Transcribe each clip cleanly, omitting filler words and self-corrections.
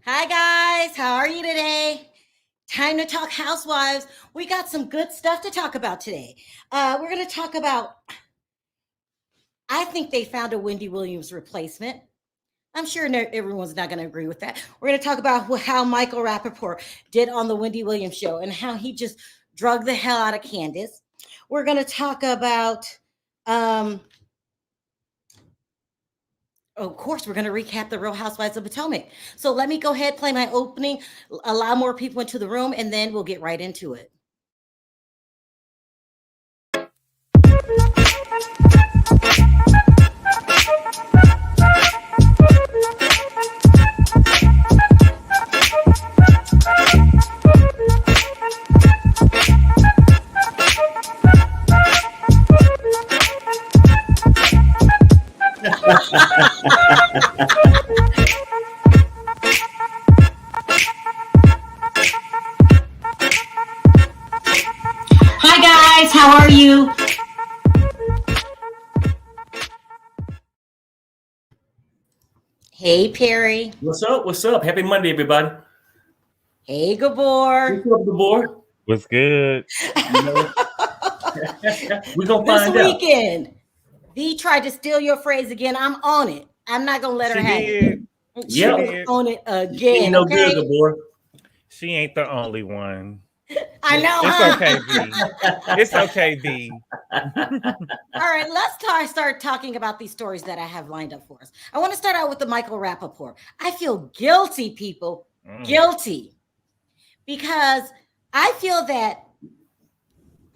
Hi, guys. How are you today? Time to talk housewives. We got some good stuff to talk about today. We're going to talk about, I think they found a Wendy Williams replacement. I'm sure everyone's not going to agree with that. We're going to talk about how Michael Rappaport did on the Wendy Williams show and how he just drug the hell out of Candiace. We're going to talk about, um, of course, we're going to recap the Real Housewives of Potomac. So let me go ahead, play my opening, allow more people into the room, and then we'll get right into it. Hi, guys. How are you? Hey, Perry. What's up? What's up? Happy Monday, everybody. Hey, Gabor. What's up, Gabor? What's good? We're going to This find out. weekend, V tried to steal your phrase again. I'm on it. I'm not going to let her have it. She Yep. was on it again. No Okay? good, Gabor. She ain't the only one. I know. It's huh? okay, V. It's okay, V. All right, let's start talking about these stories that I have lined up for us. I want to start out with the Michael Rappaport. I feel guilty, people. Guilty. Because I feel that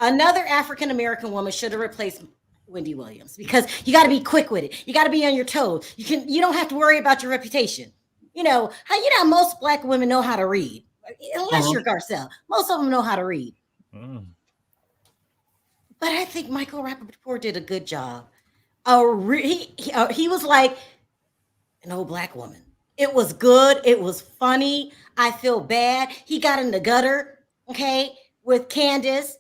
another African American woman should have replaced Wendy Williams, because you got to be quick with it. You got to be on your toes. You don't have to worry about your reputation. How most black women know how to read, unless you're Garcelle. Most of them know how to read. But I think Michael Rappaport did a good job. He was like an old black woman. It was good. It was funny. I feel bad. He got in the gutter, okay, with Candiace.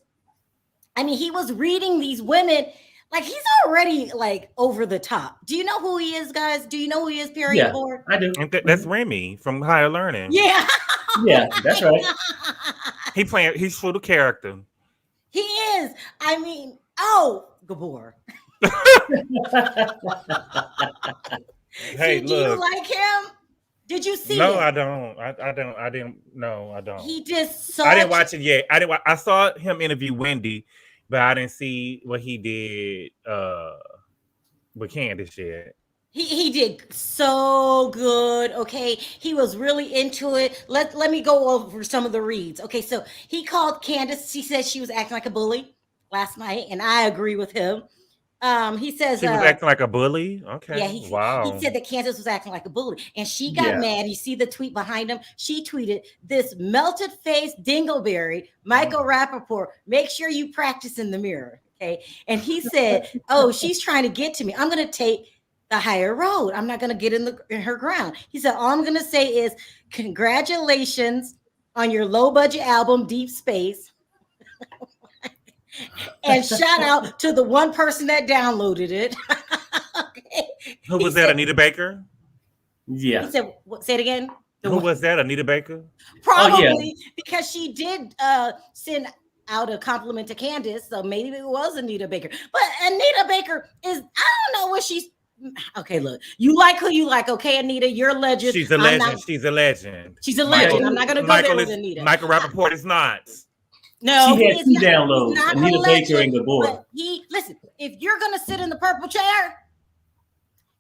I mean, he was reading these women like he's already like over the top. Do you know who he is, guys? Do you know who he is, Perry? Yeah, I do. That's Remy from Higher Learning. Yeah. Yeah, that's right. He's full of character. He is. I mean, Gabor. Hey, Do you like him? Did you see No, it? I don't. I didn't. No, I don't. He did so. I didn't watch it yet. I saw him interview Wendy, but I didn't see what he did with Candiace yet. He did so good. Okay, he was really into it. Let me go over some of the reads. Okay, so he called Candiace. She said she was acting like a bully last night, and I agree with him. He says She was acting like a bully. Okay, yeah, wow. He said that Candiace was acting like a bully, and she got mad. You see the tweet behind him? She tweeted, "This melted face dingleberry, Michael Rappaport. Make sure you practice in the mirror." Okay, and he said, "Oh, she's trying to get to me. I'm going to take the higher road. I'm not going to get in her ground." He said, "All I'm going to say is congratulations on your low budget album, Deep Space." And shout out to the one person that downloaded it. Okay. Who was that? Anita Baker? Yeah. He said, say it again. Who was that? Anita Baker? Probably because she did send out a compliment to Candiace, so maybe it was Anita Baker. But Anita Baker I don't know what she's. Okay, look, you like who you like. Okay, Anita, you're a legend. She's a legend. She's a legend. She's a legend. I'm not going to go there with Anita. Michael Rappaport is not. No, she had 2 downloads. Anita Baker and Gabor. Listen, if you're going to sit in the purple chair,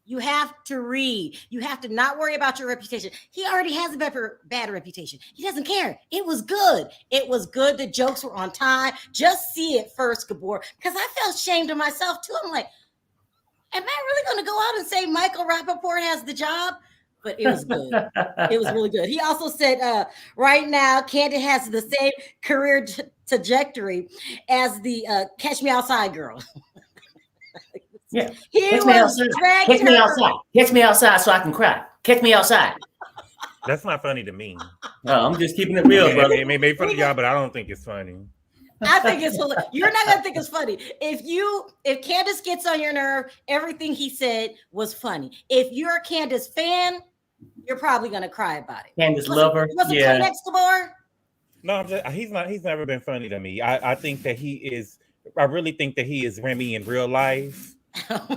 you have to read. You have to not worry about your reputation. He already has a bad reputation. He doesn't care. It was good. It was good. The jokes were on time. Just see it first, Gabor, because I felt ashamed of myself too. I'm like, am I really going to go out and say Michael Rappaport has the job? But it was good. It was really good. He also said, right now, Candiace has the same career trajectory as the Catch Me Outside girl. Yeah. Catch me outside. Catch me outside. Catch me outside so I can cry. Catch me outside. That's not funny to me. No, I'm just keeping it real, brother. It may be funny to y'all, but I don't think it's funny. I think it's hilarious. You're not gonna think it's funny. If Candiace gets on your nerve, everything he said was funny. If you're a Candiace fan, You're probably gonna cry about it. Candiace lover. Was it Yeah. Kleenex Gabor? No, he's not. He's never been funny to me. I think that he is. I really think that he is Remy in real life,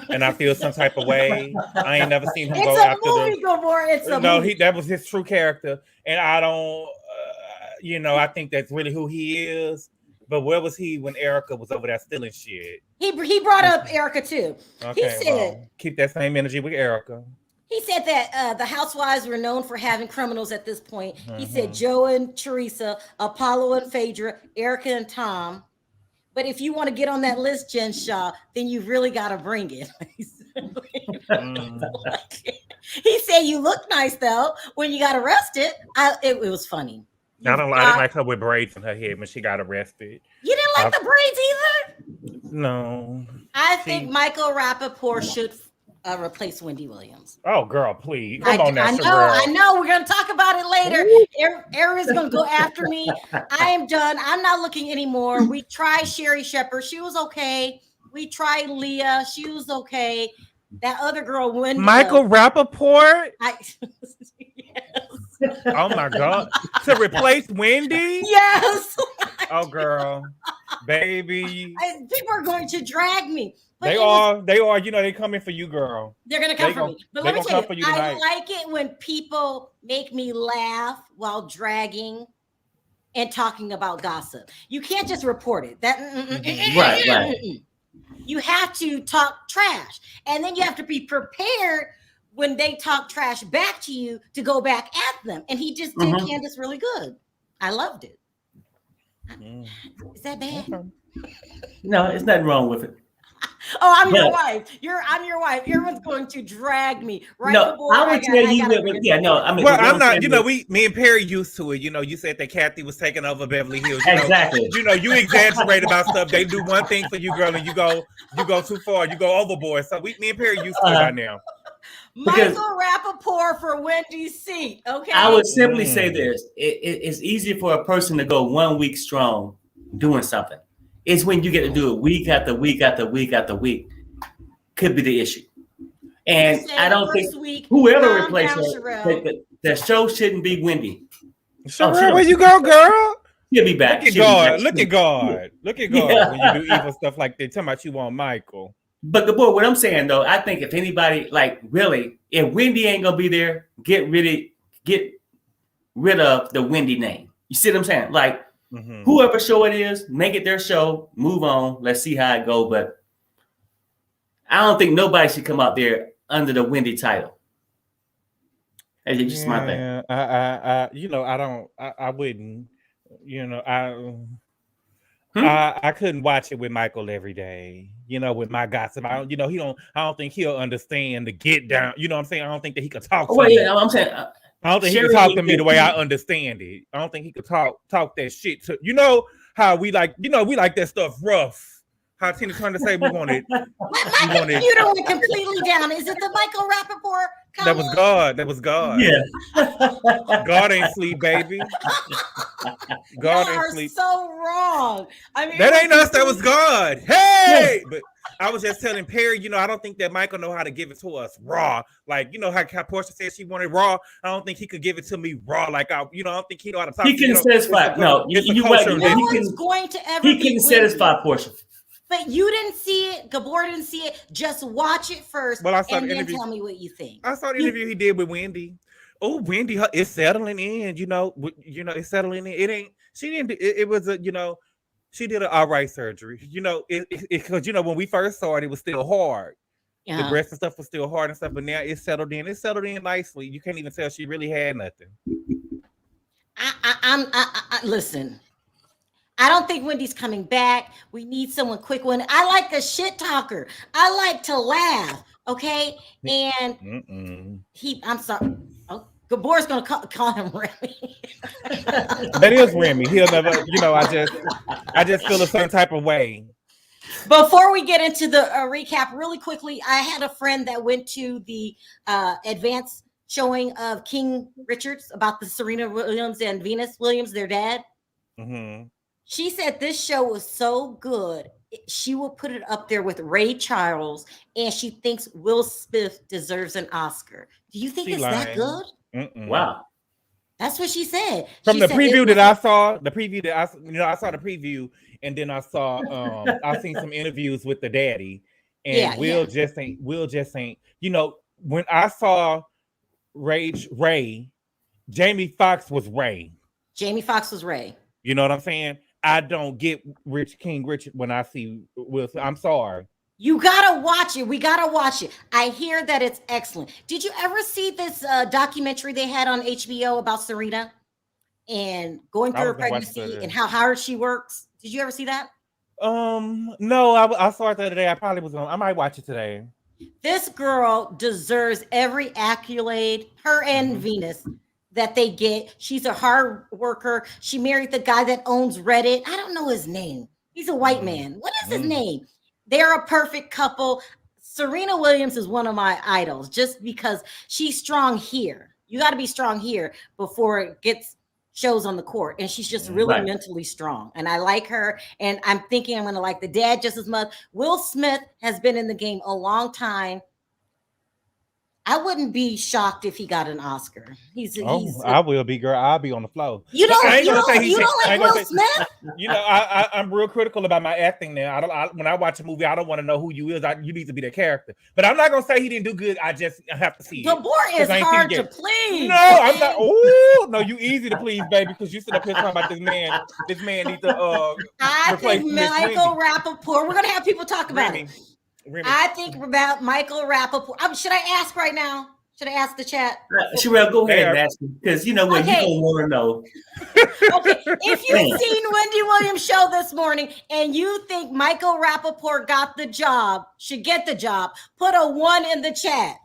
and I feel some type of way. I ain't never seen him go after movie, Gabor. It's a movie. That was his true character, and I don't. I think that's really who he is. But where was he when Erica was over there stealing shit? He brought up Erica too. Okay, he said, keep that same energy with Erica. He said that the housewives were known for having criminals at this point. He said Joe and Teresa, Apollo and Phaedra, Erica and Tom. But if you want to get on that list, Jen Shaw, then you really got to bring it. He said you look nice though when you got arrested. It was funny. I didn't like her with braids in her head when she got arrested. You didn't like the braids either? No. I think Michael Rappaport should replace Wendy Williams. Oh, girl, please. Come on now, I know. We're going to talk about it later. Aaron's going to go after me. I am done. I'm not looking anymore. We tried Sherry Shepherd. She was okay. We tried Leah. She was okay. That other girl, Wendy. Michael Rappaport? Yes. Oh, my God. To replace Wendy? Yes. Oh, girl. Baby. People are going to drag me. They are. They coming for you, girl. They're going to come for me. But let me tell you, I like it when people make me laugh while dragging and talking about gossip. You can't just report it. Right. You have to talk trash. And then you have to be prepared when they talk trash back to you to go back at them. And he just did Candiace really good. I loved it. Is that bad? No, there's nothing wrong with it. Oh, I'm your wife. I'm your wife. Everyone's going to drag me. Right? No, I would tell you. Well, I'm not. Me and Perry used to it. You said that Kathy was taking over Beverly Hills. Exactly. You exaggerate about stuff. They do one thing for you, girl, and you go too far. You go overboard. So me and Perry used to it by now. Michael Rappaport for Wendy's seat. Okay. I would simply say this: it's easier for a person to go 1 week strong doing something. It's when you get to do it week after week after week after week could be the issue. And I don't think whoever replaced her, the show shouldn't be Wendy. Sharrell, where you go, girl? She'll be back. Look at God. When you do evil stuff like that. Talking about you want Michael. But what I'm saying though, I think if anybody if Wendy ain't gonna be there, get rid of the Wendy name. You see what I'm saying? Like. Whoever show it is, make it their show, move on. Let's see how it go. But I don't think nobody should come out there under the Wendy title. That's just my thing. I wouldn't. I couldn't watch it with Michael every day. With my gossip. I don't think he'll understand the get down. You know what I'm saying? I don't think that he could talk. I'm saying. I don't think he can talk to me the way I understand it. I don't think he could talk that shit to how we like that stuff rough. How Tina Turner say we want it. You don't went completely down. Is it the Michael Rappaport? That was God. Yeah. God ain't sleep, baby. God ain't sleep. So wrong. I mean, that ain't us. That was God. Hey, but I was just telling Perry, I don't think that Michael know how to give it to us raw. Like, how Portia said she wanted raw. I don't think he could give it to me raw. Like, I don't think he know how to talk. He can satisfy. No, you're right. He can satisfy Portia. But you didn't see it. Gabor didn't see it. Just watch it first. Well, I saw and the then interview. Tell me what you think. I saw the interview he did with Wendy. Oh, Wendy, it's settling in. It's settling in. It ain't. She didn't. It was a. She did an all right surgery. Because when we first saw it was still hard. Yeah. The breast and stuff was still hard and stuff, but now it's settled in. It's settled in nicely. You can't even tell she really had nothing. Listen. I don't think Wendy's coming back. We need someone quick. I like a shit talker. I like to laugh. Okay, and I'm sorry. Oh, Gabor's gonna call him Remy. That is Remy. He'll never. I just feel a certain type of way. Before we get into the recap, really quickly, I had a friend that went to the advanced showing of King Richard's about the Serena Williams and Venus Williams, their dad. Mm-hmm. She said this show was so good, she will put it up there with Ray Charles, and she thinks Will Smith deserves an Oscar. Do you think it's that good? Wow. That's what she said. From She the said preview that I saw, I saw the preview, and then I saw I seen some interviews with the daddy, and Will just ain't. When I saw Ray, Jamie Foxx was Ray. Jamie Foxx was Ray. You know what I'm saying? I don't get King Richard when I see Will. I'm sorry. You gotta watch it. We gotta watch it. I hear that it's excellent. Did you ever see this documentary they had on HBO about Serena and going through her pregnancy and how hard she works? Did you ever see that? No, I saw it the other day. I might watch it today. This girl deserves every accolade, her and Venus, that they get. She's a hard worker. She married the guy that owns Reddit. I don't know his name. He's a white man. What is his name? They're a perfect couple. Serena Williams is one of my idols just because she's strong here. You got to be strong here before it gets shows on the court. And she's just really mentally strong. And I like her. And I'm thinking I'm going to like the dad just as much. Will Smith has been in the game a long time. I wouldn't be shocked if he got an Oscar. I will be, girl. I'll be on the floor. You don't like Will Smith? I'm real critical about my acting now. When I watch a movie, I don't want to know who you is. You need to be the character. But I'm not gonna say he didn't do good. I have to see it. Gabor is hard to please. No, I'm not. Oh no, you easy to please, baby, because you sit up here talking about this man. This man needs to. I think Michael Rappaport. We're gonna have people talk about it. I think about Michael Rappaport. Should I ask right now? Should I ask the chat? Sharrell, go ahead and ask me, because you know what, you don't want to know. Okay, if you've seen Wendy Williams' show this morning and you think Michael Rappaport should get the job, put a 1 in the chat.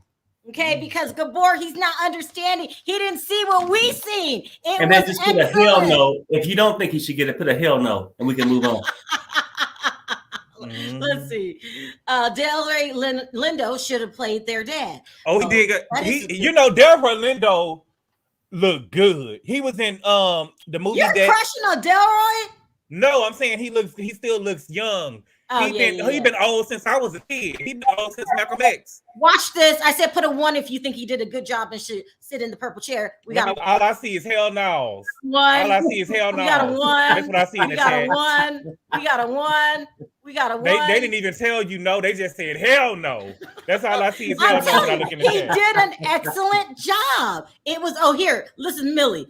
Okay, because Gabor, he's not understanding. He didn't see what we seen. And then just put a hell no. If you don't think he should get it, put a hell no, and we can move on. Let's see. Delroy Lindo should have played their dad. Oh, he did. Delroy Lindo looked good. He was in the movie. You're crushing on Delroy? No, I'm saying he still looks young. He's been old since I was a kid. He's been old since Malcolm X. Watch this. I said put a 1 if you think he did a good job and should sit in the purple chair. All I see is hell no's. 1. All I see is hell no's. We got a 1. That's what I see in the chat. We got a 1. We got a 1. They didn't even tell you no. They just said hell no. That's all I see is hell no when I look in the chat. He did an excellent job. It was here. Listen, Millie.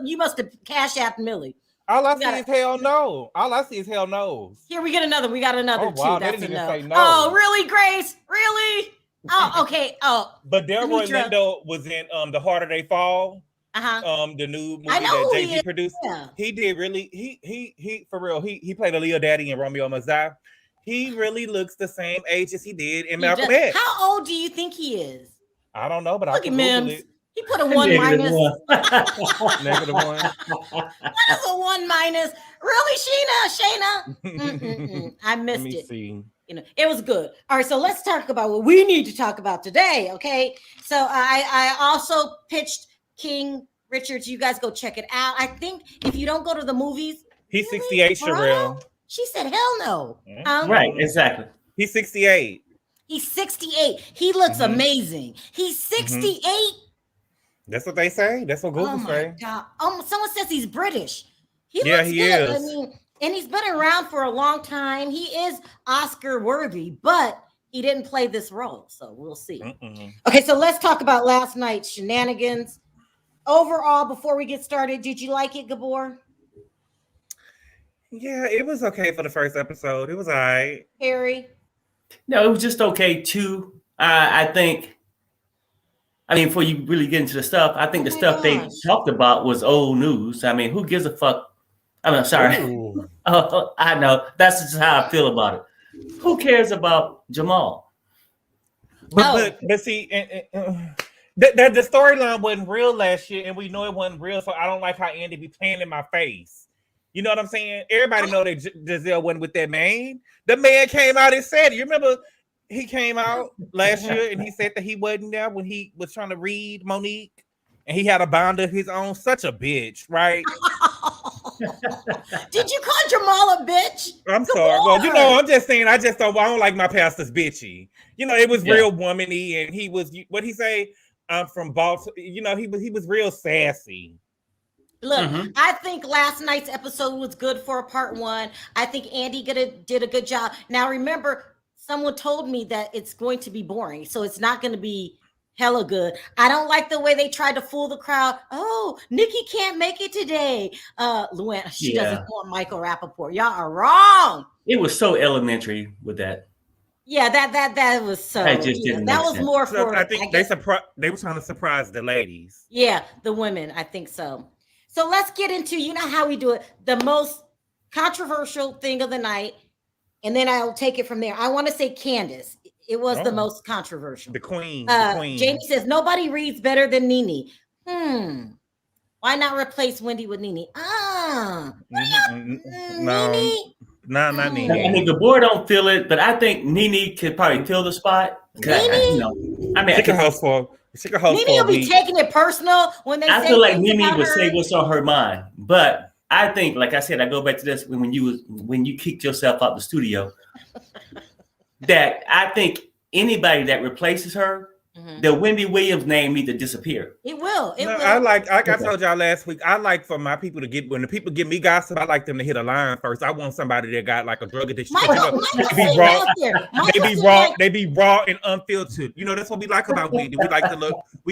You must have cash apped Millie. All I see is hell no. All I see is hell no. Here we get another. We got another too. Wow, That's they didn't a even no. say no. Oh, really, Grace? Really? Oh, okay. Oh, but Delroy Lindo was in The Harder They Fall. The new movie that Jay-Z produced. Yeah. He did really. He for real. He played a Leo Daddy in Romeo Must Die. He really looks the same age as he did in Malcolm X. How old do you think he is? I don't know, but I can Google it. He put a 1 minus. -1. What is a 1 minus? Really, Sheena? I missed it. See. It was good. All right, so let's talk about what we need to talk about today. Okay, so I also pitched King Richard. You guys go check it out. I think if you don't go to the movies, he's 68. Sharrell. She said, "Hell no." Right, exactly. He's 68. He's 68. He looks amazing. He's 68. That's what they say. That's what Google say. God. Someone says he's British. He is. I mean, and he's been around for a long time. He is Oscar worthy, but he didn't play this role, so we'll see. Okay, so let's talk about last night's shenanigans. Overall, before we get started, did you like it, Gabor? Yeah, it was okay for the first episode. It was all right. Harry? No, it was just okay too. I think. I mean, before you really get into the stuff, I think the stuff they talked about was old news. I mean, who gives a fuck? I'm sorry. I know. That's just how I feel about it. Who cares about Jamal? But see, the storyline wasn't real last year, and we know it wasn't real, so I don't like how Andy be playing in my face. You know what I'm saying? Everybody know that Gizelle wasn't with that man. The man came out and said it. You remember he came out last year and he said that he wasn't there when he was trying to read Monique, and he had a bond of his own. Such a bitch, right? Did you call Jamal a bitch? I'm sorry. Well, I'm just saying. I don't like my pastors bitchy. It was real womany, and he was. What he say? I'm from Baltimore. You know, he was real sassy. Look, I think last night's episode was good for a part 1. I think Andy did a good job. Now, remember, someone told me that it's going to be boring, so it's not going to be hella good. I don't like the way they tried to fool the crowd. Oh, Nikki can't make it today. Luann, she doesn't want Michael Rappaport. Y'all are wrong. It was so elementary with that. Yeah, that was so. That just didn't that make was sense. more So for. I think they were trying to surprise the ladies. Yeah, the women. I think so. So let's get into, you know how we do it, the most controversial thing of the night, and then I'll take it from there. I want to say Candiace. It was the most controversial. The queen. Jamie says, nobody reads better than Nene. Why not replace Wendy with Nene? No, Nene? no, not Nene. I mean, the board don't feel it, but I think Nene could probably fill the spot. Nene? She can host for Nene will be taking it personal when they say I feel like things Nene about would her. say what's on her mind. But I think, like I said, I go back to this when you kicked yourself out the studio, that I think anybody that replaces her, the Wendy Williams name need to disappear. It will. It will. I told y'all last week, I like for my people to get, when the people give me gossip, I like them to hit a line first. I want somebody that got like a drug addiction. They be raw and unfiltered. You know, that's what we like about Wendy. We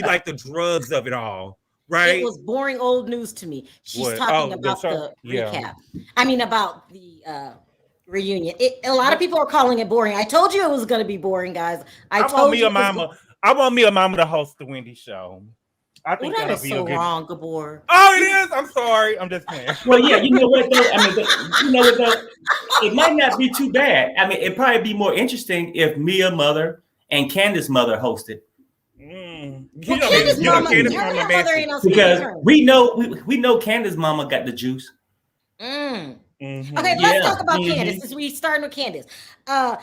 like the drugs of it all. Right? It was boring old news to me. She's talking about the recap. I mean, about the reunion. A lot of people are calling it boring. I told you it was going to be boring, guys. I want Mia Mama to host the Wendy show. I think that is so wrong, Gabor. Oh, it is. I'm sorry. I'm just playing. Well, yeah, you know what though? I mean, you know what though? It might not be too bad. I mean, it'd probably be more interesting if Mia mother and Candiace mother hosted. Candiace mama, because we know Candiace mama got the juice. Okay, let's talk about Candiace. Since we starting with Candiace, I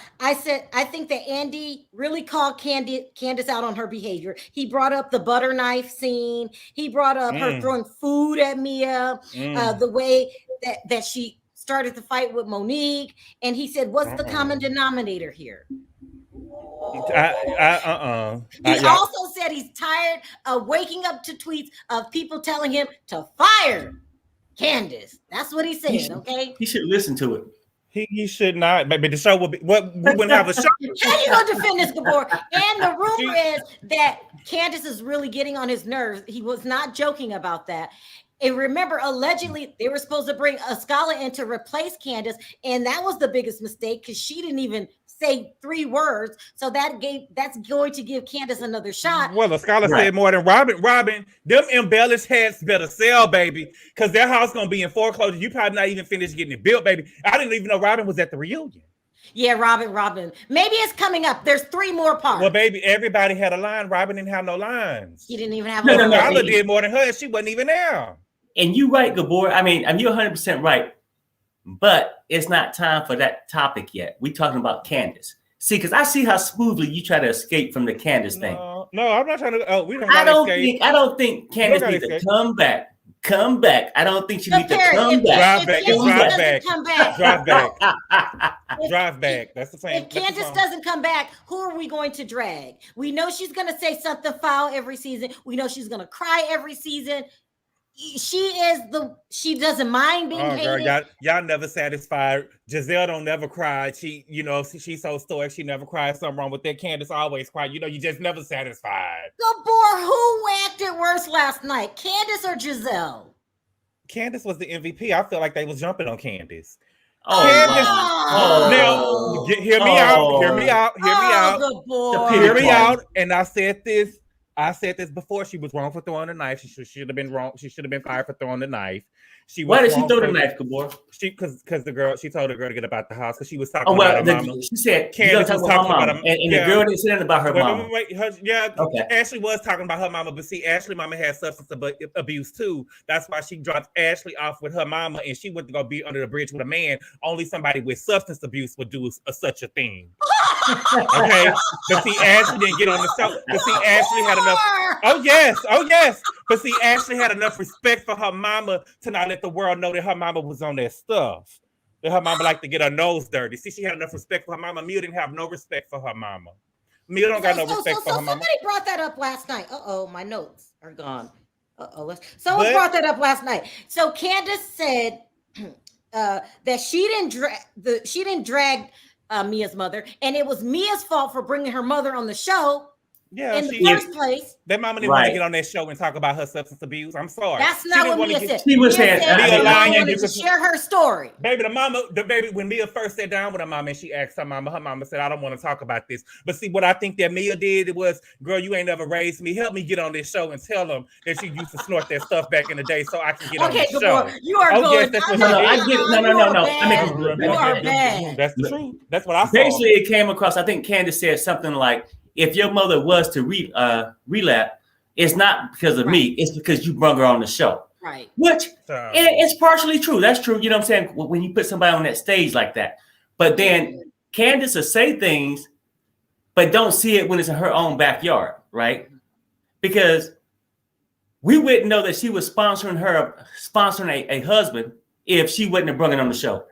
think that Andy really called Candiace out on her behavior. He brought up the butter knife scene. He brought up her throwing food at Mia. The way that she started the fight with Monique, and he said, "What's the common denominator here?" He also said he's tired of waking up to tweets of people telling him to fire Candiace. That's what he said. Okay, he should listen to it. He should not. But the show will be. We wouldn't have a show. How you gonna defend this, Gabor? And the rumor is that Candiace is really getting on his nerves. He was not joking about that. And remember, allegedly, they were supposed to bring Ascala in to replace Candiace, and that was the biggest mistake because she didn't even say 3 words. So that's going to give Candiace another shot. Well, Ascala said more than Robin. Robin, them embellished hats better sell, baby, because their house gonna be in foreclosure. You probably not even finished getting it built, baby. I didn't even know Robin was at the reunion. Yeah, Robin. Maybe it's coming up. There's 3 more parts. Well, baby, everybody had a line. Robin didn't have no lines. She didn't even have a line. Ascala did more than her. She wasn't even there. And you're right, Gabor. I mean, you're 100% right. But it's not time for that topic yet. We're talking about Candiace. See, because I see how smoothly you try to escape from the Candiace thing. No, I'm not trying to. Oh, we don't. I don't think Candiace needs to come back. Come back. I don't think she needs to come back. Drive back. That's the same. If Candiace doesn't come back, who are we going to drag? We know she's going to say something foul every season. We know she's going to cry every season. She doesn't mind being hated. Girl, y'all never satisfied. Giselle don't never cry. She's so stoic. She never cries. Something wrong with that. Candiace always cry. You just never satisfied. Gabor, who acted worse last night? Candiace or Giselle? Candiace was the MVP. I feel like they was jumping on Candiace. Now, hear me out. And I said this before. She was wrong for throwing the knife. She should have been wrong. She should have been fired for throwing the knife. Why did she throw the knife, Gabor? Because she told the girl to get up out the house because she was talking about her mama. She said Candiace was talking about her, and the girl didn't say anything about her mama. Ashley was talking about her mama, but see, Ashley mama had substance abuse too. That's why she dropped Ashley off with her mama, and she went to go be under the bridge with a man. Only somebody with substance abuse would do such a thing. Okay, but see, Ashley didn't get on the show. But see, Ashley had enough. Oh yes. But see, Ashley had enough respect for her mama to not let the world know that her mama was on that stuff. That her mama liked to get her nose dirty. See, she had enough respect for her mama. Mia didn't have no respect for her mama. Mia don't got no respect for her mama. Somebody brought that up last night. My notes are gone. Someone brought that up last night. So Candiace said that she didn't drag Mia's mother, and it was Mia's fault for bringing her mother on the show. Yeah, in the first place. That mama didn't want to get on that show and talk about her substance abuse. I'm sorry. That's not what Mia said. She was saying Mia wanted to share her story. Baby, when Mia first sat down with her mama and she asked her mama said, I don't want to talk about this. But see, what I think that Mia did was, girl, you ain't never raised me. Help me get on this show and tell them that you used to snort that stuff back in the day so I can get on this show. You are going. Yes, that's what I get it. No. You are bad. That's the truth. That's what I saw. Basically, it came across, I think Candiace said something like, if your mother was to relapse, it's not because of me. It's because you brought her on the show. Right. Which it's partially true. That's true. You know what I'm saying? When you put somebody on that stage like that. But then Candiace will say things, but don't see it when it's in her own backyard, right? Because we wouldn't know that she was sponsoring a husband if she wouldn't have brought it on the show.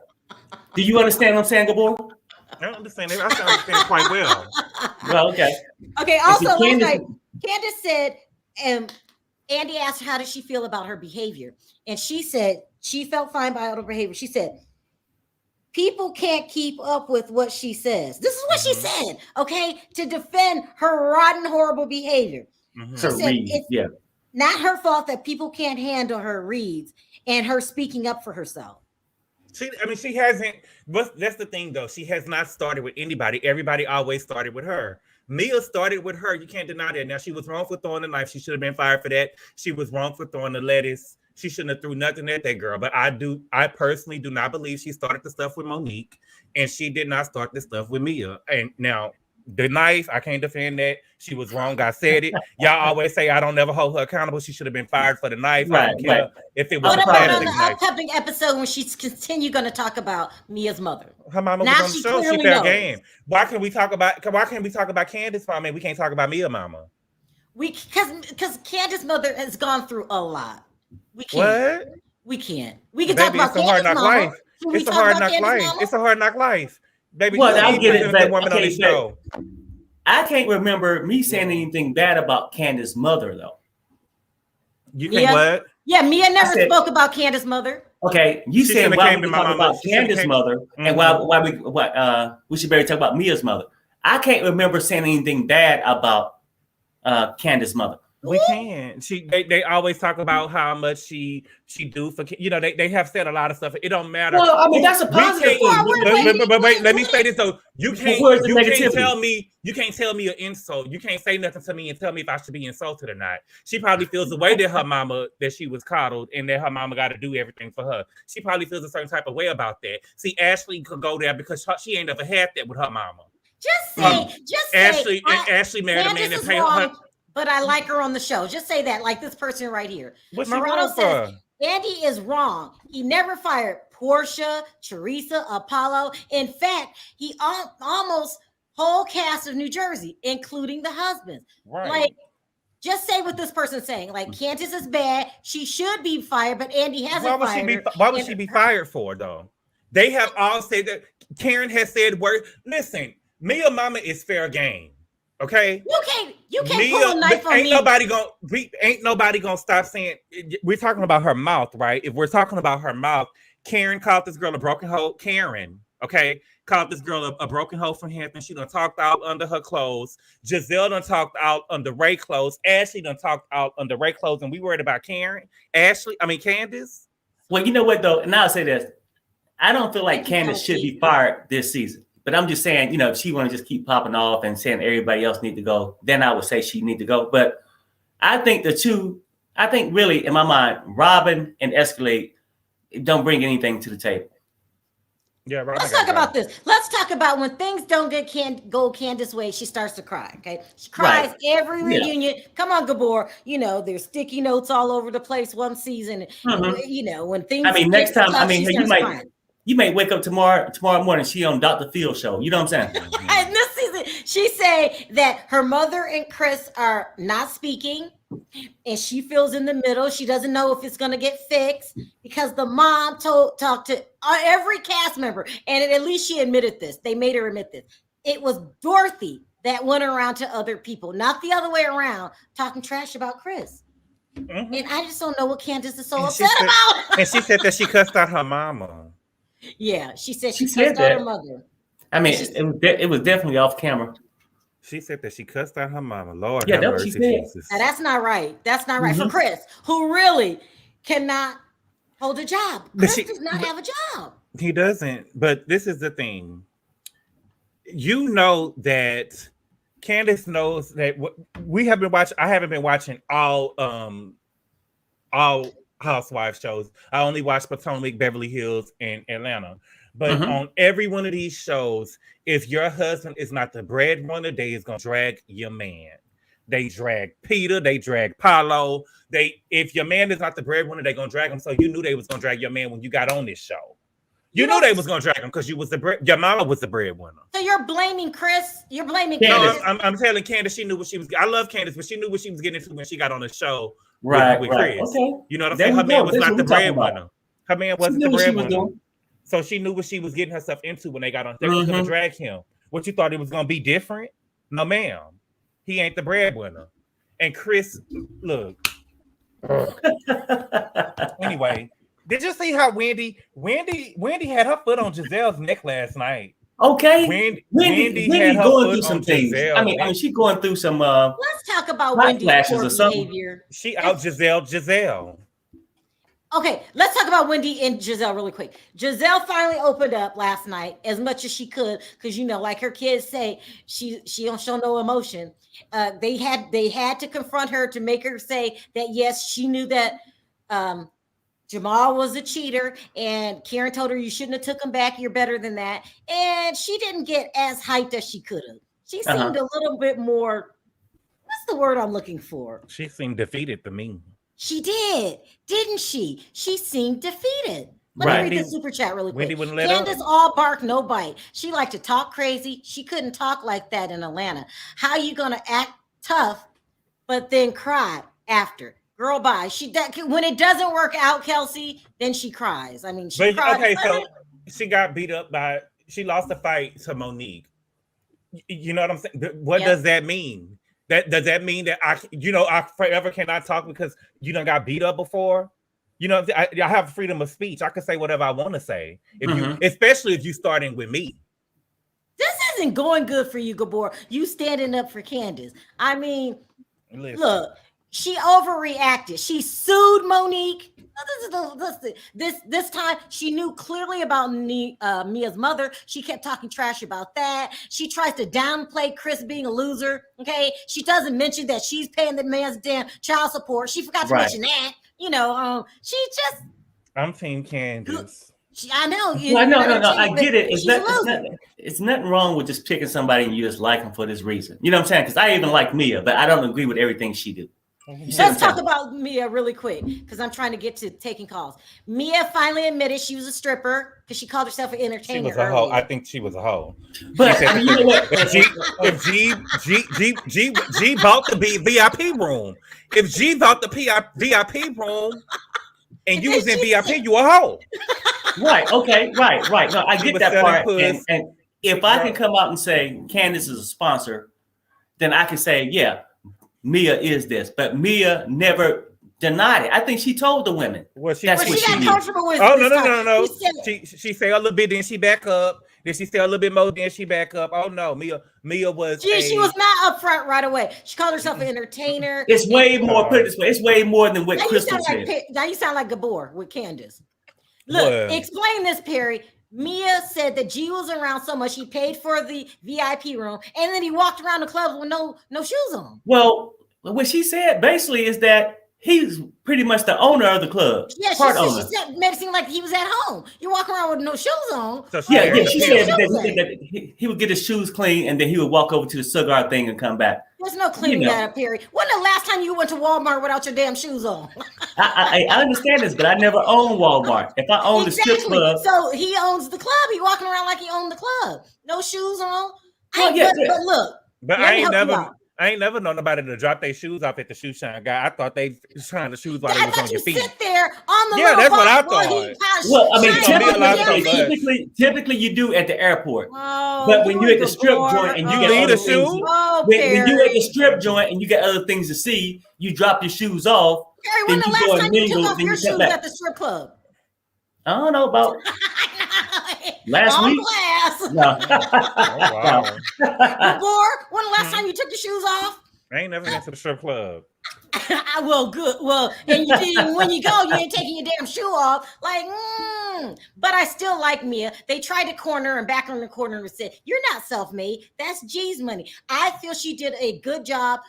Do you understand what I'm saying, Gabor? I understand it. I understand it quite well. Well, okay. Okay. Also, last night, Candiace said, Andy asked her how did she feel about her behavior, and she said she felt fine by all her behavior. She said, "People can't keep up with what she says." This is what she said. Okay, to defend her rotten, horrible behavior. She said it's not her fault that people can't handle her reads and her speaking up for herself. She hasn't. But that's the thing, though. She has not started with anybody. Everybody always started with her. Mia started with her. You can't deny that. Now, she was wrong for throwing the knife. She should have been fired for that. She was wrong for throwing the lettuce. She shouldn't have threw nothing at that girl. But I personally do not believe she started the stuff with Monique, and she did not start the stuff with Mia. And now, the knife, I can't defend that. She was wrong. I said it. Y'all always say I don't never hold her accountable. She should have been fired for the knife. I don't care if it was a plastic knife. On the upcoming episode when she's continue going to talk about Mia's mother. Her mama was on the show. She fair game. Why can't we talk about Candiace mama? We can't talk about Mia mama. Because Candiace's mother has gone through a lot. We can't. What? We can't. We can talk about Candiace's mama. It's a hard knock life. It's a hard knock life. Baby, I get it, but woman on the show. I can't remember me saying anything bad about Candiace's mother, though. You think what? Yeah, Mia never spoke about Candiace's mother. Okay, you said why we talk about Candiace's mother, and why we should better talk about Mia's mother. I can't remember saying anything bad about Candiace's mother. We can. They always talk about how much she do for they have said a lot of stuff. It don't matter. Well, I mean that's a positive thing. But wait, let me say this though. You can't tell me an insult. You can't say nothing to me and tell me if I should be insulted or not. She probably feels the way that her mama that she was coddled and that her mama got to do everything for her. She probably feels a certain type of way about that. See, Ashley could go there because she ain't never had that with her mama. Ashley married a man that paid her. But I like her on the show. Just say that, like this person right here. Murado says, Andy is wrong. He never fired Portia, Teresa, Apollo. In fact, he almost whole cast of New Jersey, including the husbands. Right. Like, just say what this person's saying. Like, Candiace is bad. She should be fired, but Andy hasn't fired her. Why would she be fired for, though? They have all said that. Karen has said, listen, Mia mama is fair game. Okay, you can't pull a knife on me. Ain't nobody gonna stop saying. We're talking about her mouth, right? If we're talking about her mouth, Karen called this girl a broken hoe. Karen, okay, called this girl a broken hoe from Hampton. She done talked out under her clothes. Gizelle done talked out under Ray clothes. Ashley done talked out under Ray clothes, and we worried about Candiace. Well, you know what though, and I'll say this: I don't feel like Candiace should be fired this season. But I'm just saying, if she want to just keep popping off and saying everybody else need to go, then I would say she need to go. But I think really in my mind, Robin and Escalade don't bring anything to the table. Yeah, Robin. Let's talk about this. Let's talk about when things don't go Candiace's way, she starts to cry. Okay, she cries every reunion. Come on, Gabor. There's sticky notes all over the place one season. When things. Next time. You may wake up tomorrow morning. She on Dr. Phil's show. You know what I'm saying? And this season, she say that her mother and Chris are not speaking, and she feels in the middle. She doesn't know if it's gonna get fixed because the mom talked to every cast member, and at least she admitted this. They made her admit this. It was Dorothy that went around to other people, not the other way around, talking trash about Chris. Mm-hmm. And I just don't know what Candiace is so And upset about. And she said that she cussed out her mama. Yeah, she said She she said cussed out that. her mother. I mean, it was definitely off camera. She said that she cussed out her mama. Lord Yeah, have that's what she mercy, said. Jesus. Now that's not right. That's not right for Mhm. Chris, who really cannot hold a job. Chris does not have a job. He doesn't. But this is the thing. You know that Candiace knows that we have been watching. I haven't been watching all Housewives shows. I only watch Potomac, Beverly Hills, and Atlanta. But on every one of these shows, if your husband is not the breadwinner, they is gonna drag your man. They drag Peter, they drag Paulo. If your man is not the breadwinner, they're gonna drag him. So you knew they was gonna drag your man when you got on this show. You knew they was gonna drag him because you was your mama was the breadwinner. So you're blaming Chris? You're blaming Candiace. Candiace? I'm telling Candiace she knew what she was. I love Candiace, but she knew what she was getting into when she got on the show with Chris. Okay. You know what I'm saying? Her man was not the breadwinner. Her man wasn't the breadwinner. So she knew what she was getting herself into when they got on. They was gonna drag him. What you thought it was gonna be different? No, ma'am. He ain't the breadwinner. And Chris, look. Anyway, did you see how Wendy had her foot on Gizelle's neck last night? Okay. Wendy had her going through some things. I mean, she's going through some let's talk about Wendy's poor behavior. She out Gizelle. Okay, let's talk about Wendy and Gizelle really quick. Gizelle finally opened up last night as much as she could, because like her kids say, she don't show no emotion. They had to confront her to make her say that yes, she knew that Jamal was a cheater, and Karen told her you shouldn't have took him back. You're better than that, and she didn't get as hyped as she could have. She seemed a little bit more. What's the word I'm looking for? She seemed defeated to me. She did, didn't she? She seemed defeated. Let me read the super chat really quick. Candiace all bark, no bite. She liked to talk crazy. She couldn't talk like that in Atlanta. How you gonna act tough, but then cry after? Girl, bye. When it doesn't work out, Kelsey, then she cries. I mean, she cried. Okay, so she got beat up she lost the fight to Monique. You know what I'm saying? What does that mean? Does that mean that I forever cannot talk because you done got beat up before? I have freedom of speech. I can say whatever I want to say. Especially if you starting with me. This isn't going good for you, Gabor. You standing up for Candiace. I mean, look, she overreacted. She sued Monique. This time she knew clearly about Mia's mother. She kept talking trash about that. She tries to downplay Chris being a loser. Okay, she doesn't mention that she's paying the man's damn child support. She forgot to mention that. She just. I'm Team Candiace. I know. No. I get it. It's nothing wrong with just picking somebody and you just like them for this reason. You know what I'm saying? Because I even like Mia, but I don't agree with everything she do. Let's talk about Mia really quick because I'm trying to get to taking calls. Mia finally admitted she was a stripper because she called herself an entertainer. She was a hoe. I think she was a hoe. But you know what? If G bought the VIP room, if G bought the VIP room, and you was in VIP, you a hoe. Right. Okay. Right. No, I get that part. And if I can come out and say Candiace is a sponsor, then I can say, yeah, Mia is this. But Mia never denied it. I think she told the women. Well, she got comfortable with. Oh no. She said a little bit, then she back up. Then she said a little bit more, then she back up. Oh no, Mia was. She was not upfront right away. She called herself an entertainer. It's way more. Put it this way, it's way more than what Crystal said. Now you sound like Gabor with Candiace. Look, explain this, Perry. Mia said that G was around so much he paid for the VIP room, and then he walked around the club with no shoes on. Well, what she said basically is that he's pretty much the owner of the club. Yeah, she said made it seem like he was at home. You walk around with no shoes on. So she said that he would get his shoes clean and then he would walk over to the cigar thing and come back. There's no cleaning that up, Perry. When the last time you went to Walmart without your damn shoes on? I understand this, but I never owned Walmart. If I owned the strip club, so he owns the club. He walking around like he owned the club, no shoes on. But I ain't never. I ain't never known nobody to drop their shoes off at the shoe shine guy. I thought they trying the shoes while they I was thought on you your feet. sit there on the Yeah, little that's what I box while he thought. Well, I mean, shines on your typically you do at the airport. Oh, But when you at the strip joint and you get leave other the things, shoe? when you at the strip joint and you got other things to see, you drop your shoes off. Perry, then when the you last go and time you mingle, took off then your you come shoes back. at the strip club? I don't know about last On week. glass. No. Oh, wow. Gabor, when the last time you took your shoes off? I ain't never been to the strip club. Well, good. Well, and you didn't, when you go, you ain't taking your damn shoe off. Like, but I still like Mia. They tried to corner her and back on the corner and said, "You're not self-made. That's G's money." I feel she did a good job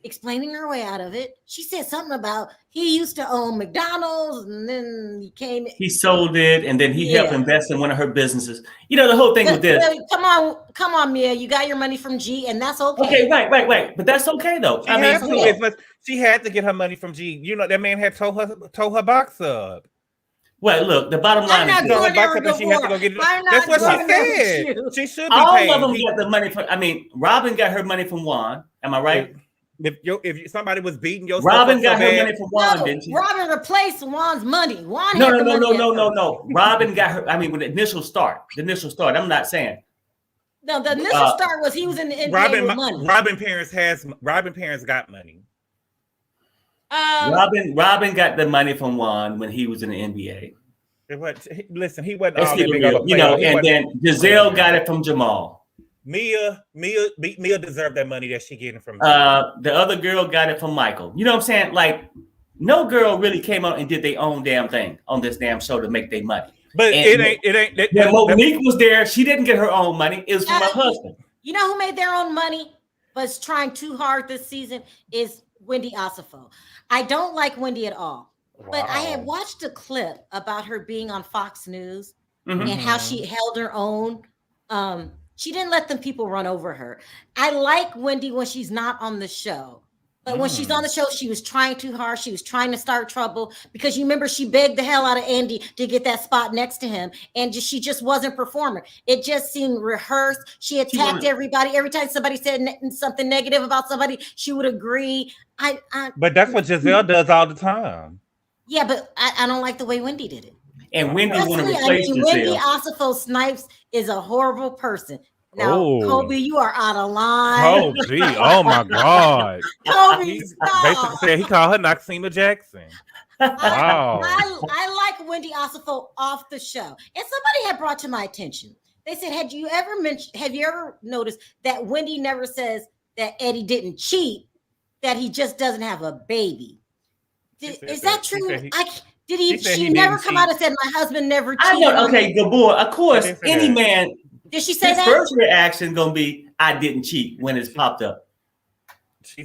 explaining her way out of it. She said something about he used to own McDonald's and then he sold it and then he helped invest in one of her businesses. You know, the whole thing with this. Come on, Mia. You got your money from G and that's okay. Okay, right. But that's okay though. She had to get her money from G. You know, that man had told her box up. Well, look, the bottom line is she had to go get it. That's what she said. She should be all paid. of them got the money from. I mean, Robin got her money from Juan. Am I right? If somebody was beating your Robin got her money from Juan, didn't she? Robin replaced Juan's money. Juan No. Robin got her. I mean, with the initial start. I'm not saying. No, the initial start was he was in the NBA with money. Robin parents got money. Robin got the money from Juan when he was in the NBA. Listen, he wasn't all that big of a player. And then Gizelle got it from Jamal. Mia deserved that money that she getting from the other girl got it from Michael. You know what I'm saying? Like, no girl really came out and did their own damn thing on this damn show to make their money. But it ain't. When Monique was there, she didn't get her own money. It was from her husband. You know who made their own money but is trying too hard this season is Wendy Osefo. I don't like Wendy at all. Wow. But I had watched a clip about her being on Fox News and how she held her own. She didn't let them people run over her. I like Wendy when she's not on the show. But when she's on the show, she was trying too hard. She was trying to start trouble because you remember she begged the hell out of Andy to get that spot next to him. And she just wasn't performing. It just seemed rehearsed. She attacked everybody. Every time somebody said something negative about somebody, she would agree. But that's what Gizelle does all the time. Yeah, but I don't like the way Wendy did it. And Wendy want to replace Gizelle. Wendy Osefo Snipes is a horrible person. Now, Kobe, you are out of line. Oh, gee. Oh, my God. Kobe, basically said he called her Noxema Jackson. Wow. I like Wendy Osefo off the show. And somebody had brought to my attention. They said, have you ever noticed that Wendy never says that Eddie didn't cheat, that he just doesn't have a baby? Is that true? She never come out and said, my husband never cheated. I know, okay, Gabor, of course, any man. Did she say his that? First reaction gonna be, I didn't cheat when it's popped up.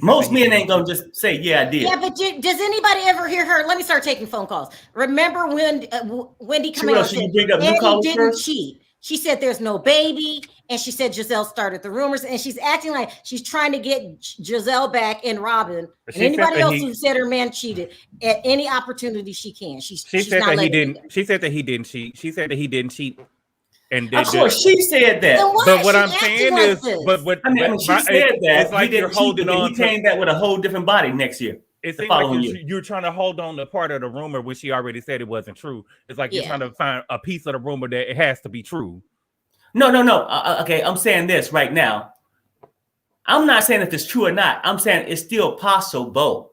Most men ain't gonna just say, yeah, I did. Yeah, but does anybody ever hear her? Let me start taking phone calls. Remember when Wendy coming out and said, Eddie didn't cheat. She said there's no baby, and she said Gizelle started the rumors, and she's acting like she's trying to get Gizelle back and Robin and anybody else who said her man cheated at any opportunity she can. She said that he didn't. She said that he didn't cheat. She said that he didn't cheat. And of course, she said that. But what I'm saying is, she said that. It's like you're holding on. He came back with a whole different body next year. It seems like you're trying to hold on to part of the rumor when she already said it wasn't true. It's like you're trying to find a piece of the rumor that it has to be true. No. Okay, I'm saying this right now. I'm not saying if it's true or not. I'm saying it's still possible.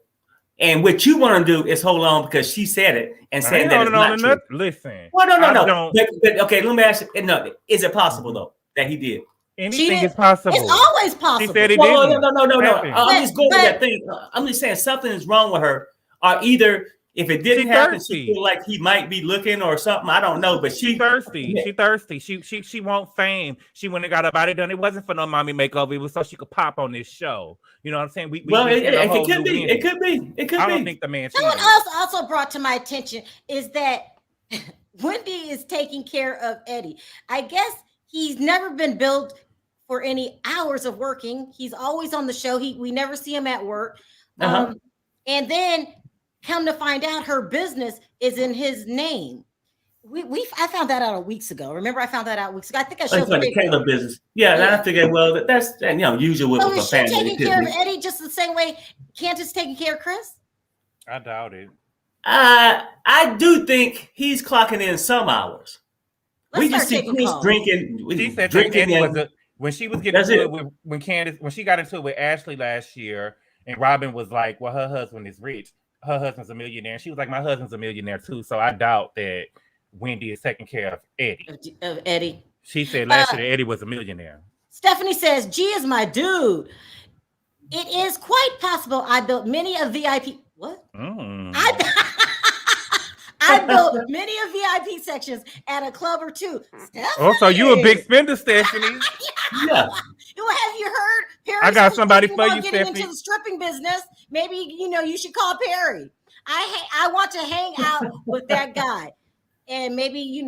And what you want to do is hold on because she said it and saying that it's not true. Listen. Well, no. But, okay, let me ask you. No, is it possible though that he did? Anything is possible. It's always possible. She said he didn't. No. I'm just going with that thing. I'm just saying something is wrong with her, or either if it didn't happen, she feel like he might be looking or something. I don't know, but she thirsty. She thirsty. She want fame. She went and got her body done. It wasn't for no mommy makeover. It was so she could pop on this show. You know what I'm saying? It could be. It could be. I don't think the man. Someone else also brought to my attention is that Wendy is taking care of Eddie. I guess he's never been billed for any hours of working. He's always on the show. We never see him at work. And then come to find out her business is in his name. I found that out weeks ago. Remember, I found that out weeks ago. I think I Like showed for the Caleb business. Yeah, and I figured, well, that's usual So with a is she family. taking care of Eddie just the same way Candiace taking care of Chris? I doubt it. I do think he's clocking in some hours. Let's We just see Chris calls. drinking. She said drinking Eddie and, when she was getting that's into it. it with when Candiace, when she got into it with Ashley last year, and Robin was like, well, her husband is rich. Her husband's a millionaire. And she was like, my husband's a millionaire too. So I doubt that Wendy is taking care of Eddie. Of Eddie. She said last year that Eddie was a millionaire. Stephanie says, G is my dude. It is quite possible I built many a VIP. What? I built many a VIP sections at a club or two. Stephanie. Oh, so you a big spender, Stephanie. Yeah. Well, have you heard? Perry's I got somebody for you, getting Stephanie. into the stripping business. Maybe you should call Perry. I want to hang out with that guy, and maybe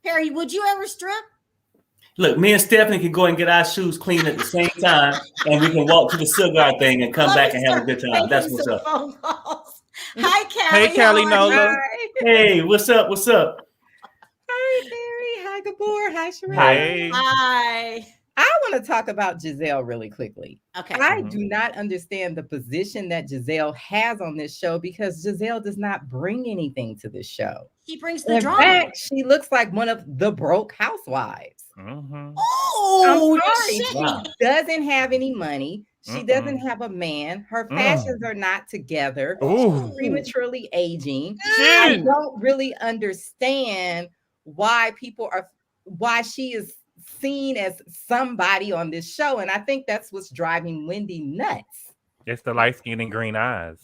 Perry. Would you ever strip? Look, me and Stephanie can go and get our shoes clean at the same time, and we can walk to the cigar thing and come back and have a good time. That's what's up. Phone calls. Hi, Callie. Hey, Callie Nola. Hey, what's up? What's up? Hi, Barry. Hi, Gabor. Hi, Sharrell. Hey. Hi. I want to talk about Gizelle really quickly. Okay. I do not understand the position that Gizelle has on this show because Gizelle does not bring anything to this show. She brings the In drama. fact, she looks like one of the broke housewives. Oh, I'm sorry. shit. Wow. She doesn't have any money. She doesn't have a man. Her fashions are not together. Ooh. She's prematurely aging. Shit. I don't really understand why she is seen as somebody on this show. And I think that's what's driving Wendy nuts. It's the light skin and green eyes.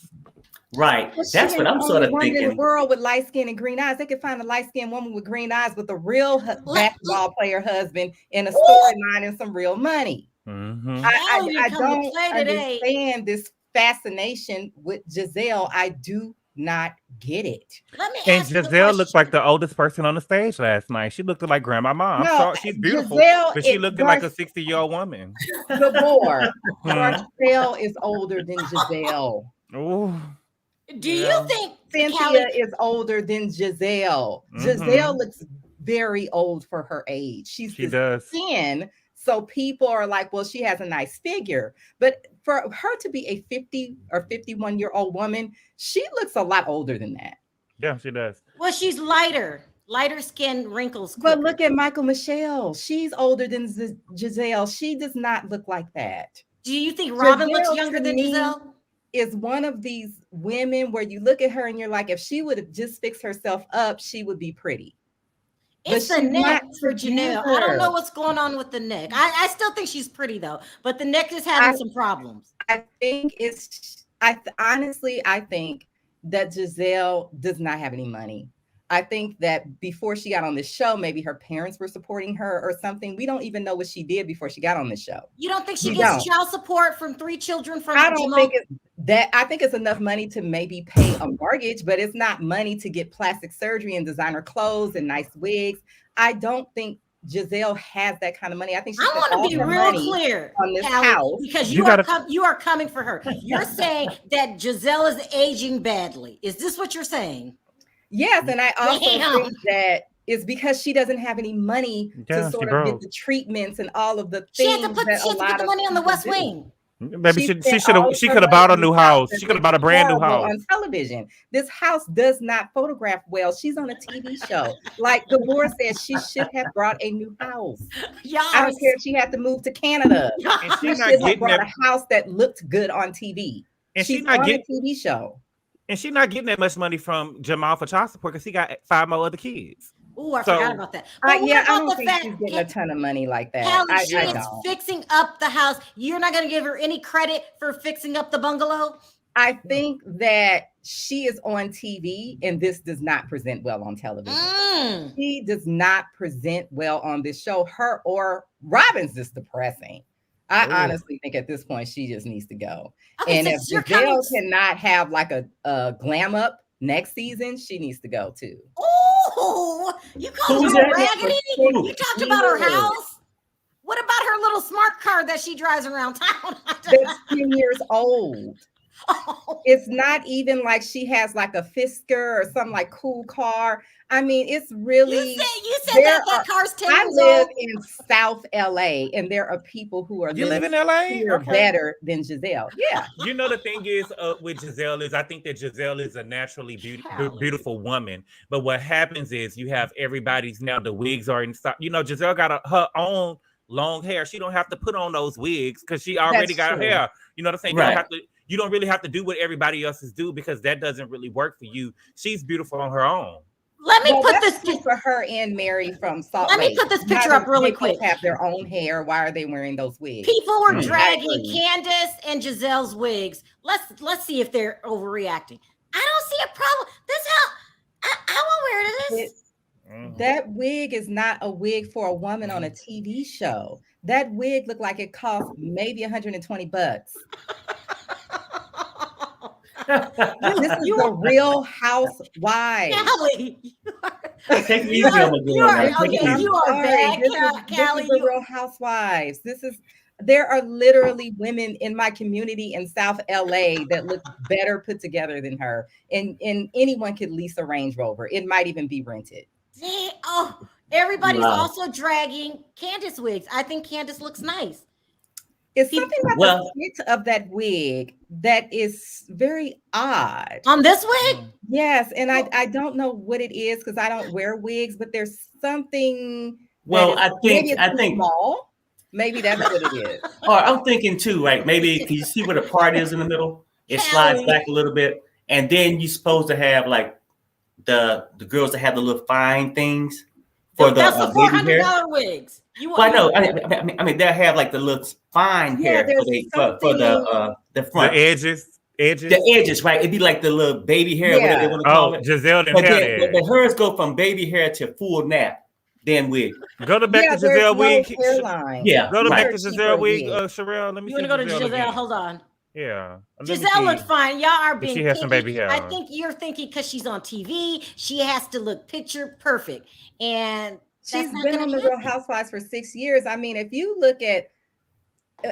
Right. Well, That's she what ain't I'm the sort only of woman in the thinking. world with light skin and green eyes. They could find a light skinned woman with green eyes with a real basketball player husband and a storyline and some real money. I don't understand this fascination with Gizelle. I do not get it. Let me And ask you a Gizelle looked like question. the oldest person on the stage last night. She looked like Grandma Mom. I'm No, sorry, she's beautiful, Gizelle but she is looked like a 60-year-old woman. Gabor. Gizelle is older than Gizelle. Oh, Do you think Cynthia Callie, is older than Gizelle. Gizelle looks very old for her age. She does. 10, so people are like, well, she has a nice figure. But for her to be a 50 or 51-year-old woman, she looks a lot older than that. Yeah, she does. well, she's lighter skin, wrinkles. But quicker. look at Michael Michelle. She's older than Gizelle. She does not look like that. Do you think Robin Gizelle, looks younger to than me, Gizelle? Is one of these women where you look at her and you're like, if she would have just fixed herself up, she would be pretty. It's But the she's neck not for Janelle. I together. don't know what's going on with the neck. I still think she's pretty though, but the neck is having some problems. I think honestly, I think that Gizelle does not have any money. I think that before she got on this show, maybe her parents were supporting her or something. We don't even know what she did before she got on the show. You don't think she We gets don't. child support from 3 children from I don't Jamal? think it's that. I think it's enough money to maybe pay a mortgage, but it's not money to get plastic surgery and designer clothes and nice wigs. I don't think Gizelle has that kind of money. I think she I want to be real clear on this Callie, house because You you are coming for her. You're saying that Gizelle is aging badly. Is this what you're saying? Yes, and I also Damn. think that it's because she doesn't have any money Yeah, to sort she of get broke. the treatments and all of the She things had to put the money on the West Wing. Maybe She she spent should all have. of She her could have bought a money new on this house. house She could have bought a brand new horrible house. on television. This house does not photograph well. She's on a TV show. Like Gabor said, she should have brought a new house. I don't care if she had to move to Canada. And She she's not should have getting brought that. a house that looked good on TV. And She's she's not on getting. a TV show. And she's not getting that much money from Jamal for child support because he got 5 more other kids. Oh, I So- forgot about that. But what Yeah, I about don't the think fact she's getting a ton of money like that. Callie, she I is don't. fixing up the house. You're not going to give her any credit for fixing up the bungalow? I think that she is on TV and this does not present well on television. She does not present well on this show. Her or Robin's just depressing. I honestly think at this point she just needs to go. Okay, And if since you're coming- Gizelle cannot have like a glam up next season, she needs to go too. Oh, you called Who's her that? raggedy? Who? You talked about her house? What about her little smart car that she drives around town? That's 10 years old. It's not even like she has like a Fisker or some like cool car. I mean, it's really. You said that car's 10 I years live old. in South LA, and there are people who are You live in LA? Here better than Gizelle. Yeah. You know, the thing is with Gizelle is I think that Gizelle is a naturally beautiful woman. But what happens is you have everybody's now the wigs are in stock. You know, Gizelle got her own long hair. She don't have to put on those wigs because she already got her hair. You know what I'm saying? Right. You don't really have to do what everybody else is do because that doesn't really work for you. She's beautiful on her own. Let me put this for her and Mary from Salt Lake. Let me put this picture up really quick. Have their own hair. Why are they wearing those wigs? People were dragging Candiace and Gizelle's wigs. Let's see if they're overreacting. I don't see a problem. This how I won't wear this. That wig is not a wig for a woman on a TV show. That wig looked like it cost maybe $120. This is the Real Housewives. Callie, take it easy on the girl. You are bad, Callie. This is the Real Housewives. There are literally women in my community in South LA that look better put together than her, and anyone could lease a Range Rover. It might even be rented. Everybody's also dragging Candiace wigs. I think Candiace looks nice. It's something about the fit of that wig that is very odd. On this wig? Yes, and I don't know what it is because I don't wear wigs, but there's something. Well, I think small. Maybe that's what it is. Or I'm thinking too, right? Maybe can you see where the part is in the middle? It slides back a little bit, and then you're supposed to have like the girls that have the little fine things for that's the the $400 wigs. I know. I mean, they'll have like the little fine hair for the front. The edges. The edges, right? It'd be like the little baby hair, whatever they want to call it. Giselle didn't have that. But hers go from baby hair to full nap, then wig. Go to back to Giselle wig. Yeah. Go to back to Giselle wig, Sharrell. Let me. You want to go to Giselle? Hold on. Yeah. Giselle looked fine. Y'all are being. She has some baby hair. I think you're thinking because she's on TV, she has to look picture perfect, and she's been on the Real Housewives for 6 years. I mean, if you look at,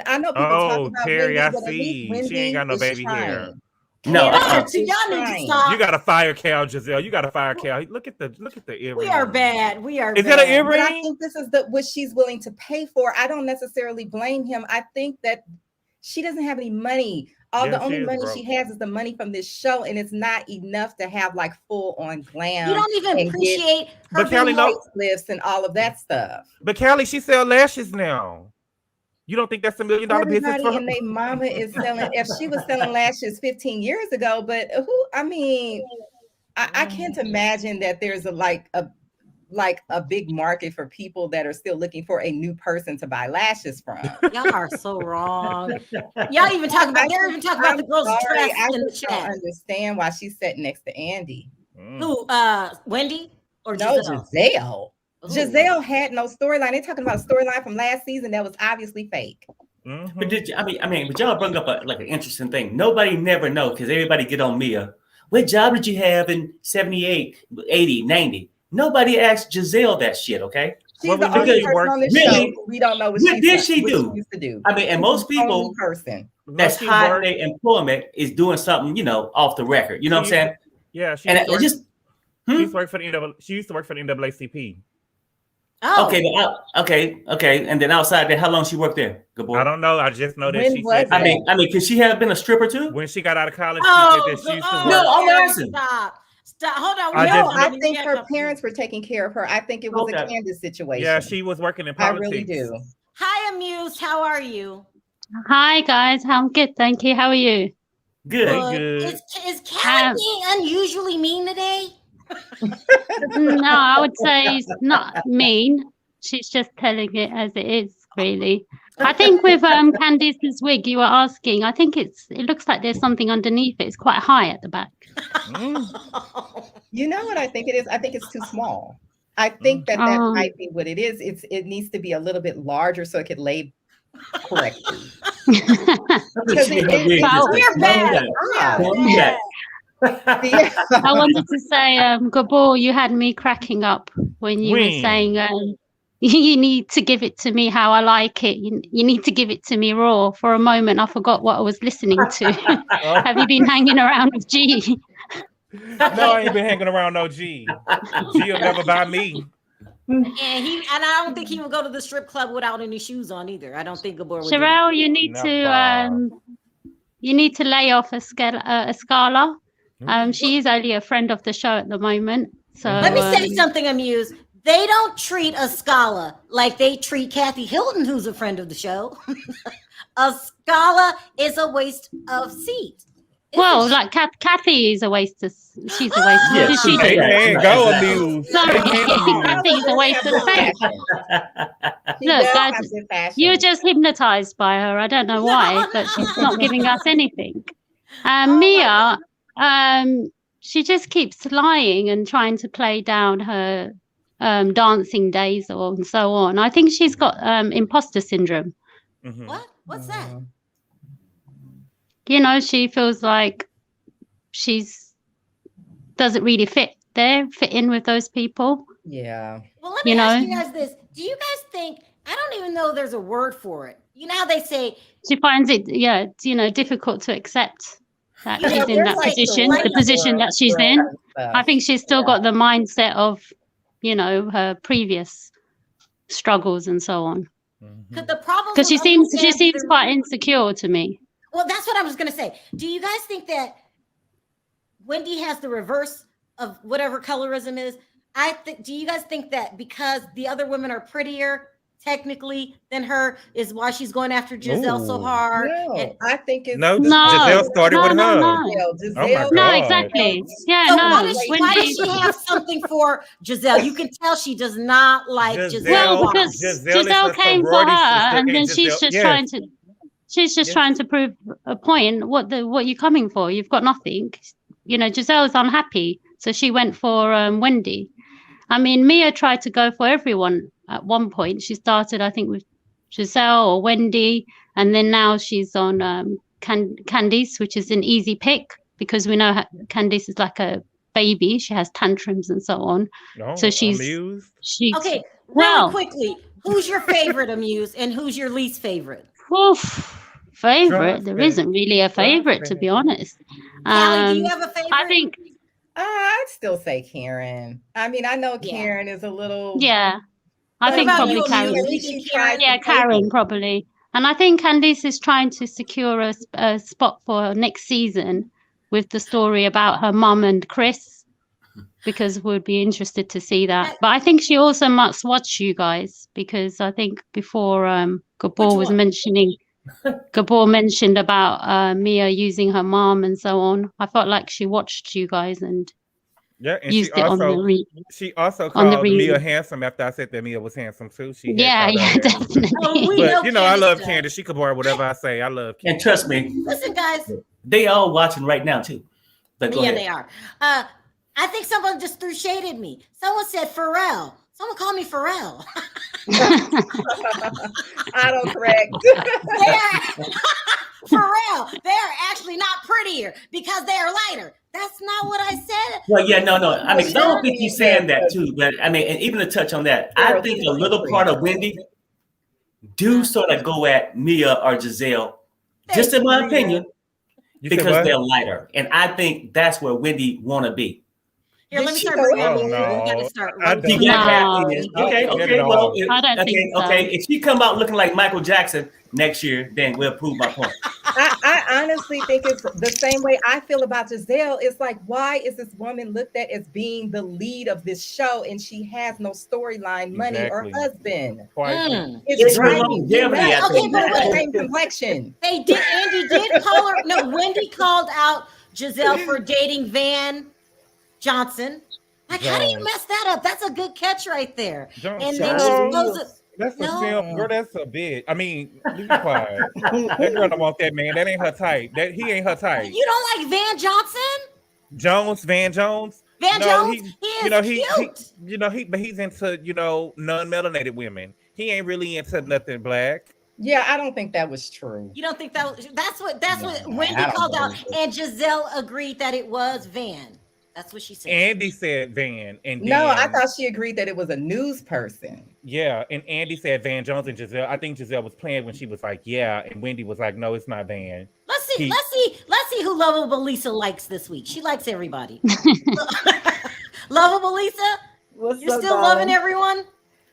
I know people talk about Terry, Wendy, I see. She ain't got no baby hair. No, y'all need to stop. You got a fire cow, Giselle. You got a fire cow. Look at the earring. We are bad. Is that an earring? But I think this is what she's willing to pay for. I don't necessarily blame him. I think that she doesn't have any money. The only money she has is the money from this show, and it's not enough to have like full on glam. You don't even appreciate her lifts and all of that stuff. But Callie, she sells lashes now. You don't think that's $1 million business for her? And their mama is selling. If she was selling lashes 15 years ago, but who? I mean, I can't imagine that there's a big market for people that are still looking for a new person to buy lashes from. Y'all are so wrong. Y'all even talking about the girl's dress in the chat. I don't understand why she's sitting next to Andy. Who? Wendy or Gizelle? Gizelle had no storyline. They're talking about a storyline from last season that was obviously fake. Mm-hmm. But but y'all bring up an interesting thing. Nobody never know because everybody get on Mia. What job did you have in 78, 80, 90? Nobody asked Gizelle that shit, okay? She's the only person on the show. We don't know what she used to do. I mean, and most people that's high in their employment is doing something, off the record. You know what I'm saying? Yeah, she used to work for the NAACP. Oh. Okay. And then outside that, how long she worked there? Good boy. I don't know. I just know that she said that. I mean, could she have been a stripper too? When she got out of college, she said that she used to work. No, I'm asking. Stop. Hold on. I think her parents were taking care of her. I think it was a Candiace situation. Yeah, she was working in politics. I really do. Hi, Amused. How are you? Hi, guys. I'm good, thank you. How are you? Good. Is Callie being unusually mean today? No, I would say it's not mean. She's just telling it as it is, really. I think with Candiace's wig, you were asking, I think it looks like there's something underneath it. It's quite high at the back. You know what I think it is? I think it's too small. I think that might be what it is. It needs to be a little bit larger so it could lay correctly. We're bad. I wanted to say, Gabor, you had me cracking up when you were saying you need to give it to me how I like it. You need to give it to me raw. For a moment, I forgot what I was listening to. Have you been hanging around with G? No, I ain't been hanging around no G. G will never buy me. And I don't think he would go to the strip club without any shoes on either. I don't think Gabor would. Sharrell, you need to lay off Escala. She is only a friend of the show at the moment. So let me say something, Amuse. They don't treat Escala like they treat Kathy Hilton, who's a friend of the show. Escala is a waste of seat. Well, like Kathy is a waste of. She's a waste. Yeah, she can't go Amuse. Sorry, Kathy's a waste of space. Look, guys, you're just hypnotized by her. I don't know why, but she's not giving us anything. Mia, she just keeps lying and trying to play down her dancing days and so on. I think she's got imposter syndrome. Mm-hmm. What? What's that? You know, she feels like doesn't really fit in with those people. Yeah. Well, let me ask you guys this. Do you guys think, I don't even know there's a word for it. You know how they say she finds it, difficult to accept that she's in that position, the position that she's in. I think she's still got the mindset of, her previous struggles and so on. Because she seems quite insecure to me. Well, that's what I was going to say. Do you guys think that Wendy has the reverse of whatever colorism is? Do you guys think that because the other women are prettier technically than her is why she's going after Gizelle so hard? No, I think it's Gizelle started with her. No, exactly. Yeah, so no. Why does she have something for Gizelle? You can tell she does not like Gizelle. Well, because Gizelle came for her, and then she's just trying to. She's just trying to prove a point. What are you coming for? You've got nothing. Giselle's unhappy, so she went for Wendy. I mean, Mia tried to go for everyone at one point. She started, I think, with Gizelle or Wendy, and then now she's on Candiace, which is an easy pick because we know Candiace is like a baby. She has tantrums and so on. So she's okay. Really quickly, who's your favorite, Amuse, and who's your least favorite? Favorite? There isn't really a favorite, to be honest. Callie, do you have a favorite? I think I'd still say Karen. I mean, I know Karen is a little. Yeah, I think probably Karen. Yeah, Karen probably. And I think Candiace is trying to secure a spot for next season with the story about her mum and Chris, because we'd be interested to see that. But I think she also must watch you guys, because I think before Gabor was mentioning. Gabor mentioned about Mia using her mom and so on. I felt like she watched you guys and used it on the read. She also called Mia handsome after I said that Mia was handsome too. Definitely. But I love Candiace. She could borrow whatever I say. I love Candiace. And trust me, listen, guys, they all watching right now too. But they are. I think someone just threw shade at me. Someone said Pharrell. Someone called me Pharrell. Autocorrect. Pharrell. They are actually not prettier because they are lighter. That's not what I said. Well, yeah, no. I mean, I don't think you're saying that too. But I mean, and even to touch on that, I think a little part of Wendy do sort of go at Mia or Gizelle, just in my opinion, because they're lighter, and I think that's where Wendy want to be. Here, let me start bringing you. Gotta start. Okay. Well, if she come out looking like Michael Jackson next year, then we'll prove my point. I honestly think it's the same way I feel about Gizelle. It's like, why is this woman looked at as being the lead of this show and she has no storyline, money, or husband? It's driving me nuts. Okay, but same complexion. They did. Andy did call her. No, Wendy called out Gizelle for dating Van Johnson. Like, how do you mess that up? That's a good catch right there. And then she goes. That's a simp, girl. That's a bitch. I mean, be quiet. That girl don't want that man. That ain't her type. He ain't her type. You don't like Van Johnson? Van Jones. He is cute. But he's into non-melanated women. He ain't really into nothing black. Yeah, I don't think that was true. You don't think that's what Wendy called out, and Gizelle agreed that it was Van. That's what she said. Andy said Van, and No, I then, thought she agreed that it was a news person. yeah, and Andy said Van Jones and Gizelle. I think Gizelle was playing when she was like, yeah, and Wendy was like, no, it's not Van. Let's see who Lovable Lisa likes this week. She likes everybody. Lovable Lisa, What's you're up, still darling? loving everyone?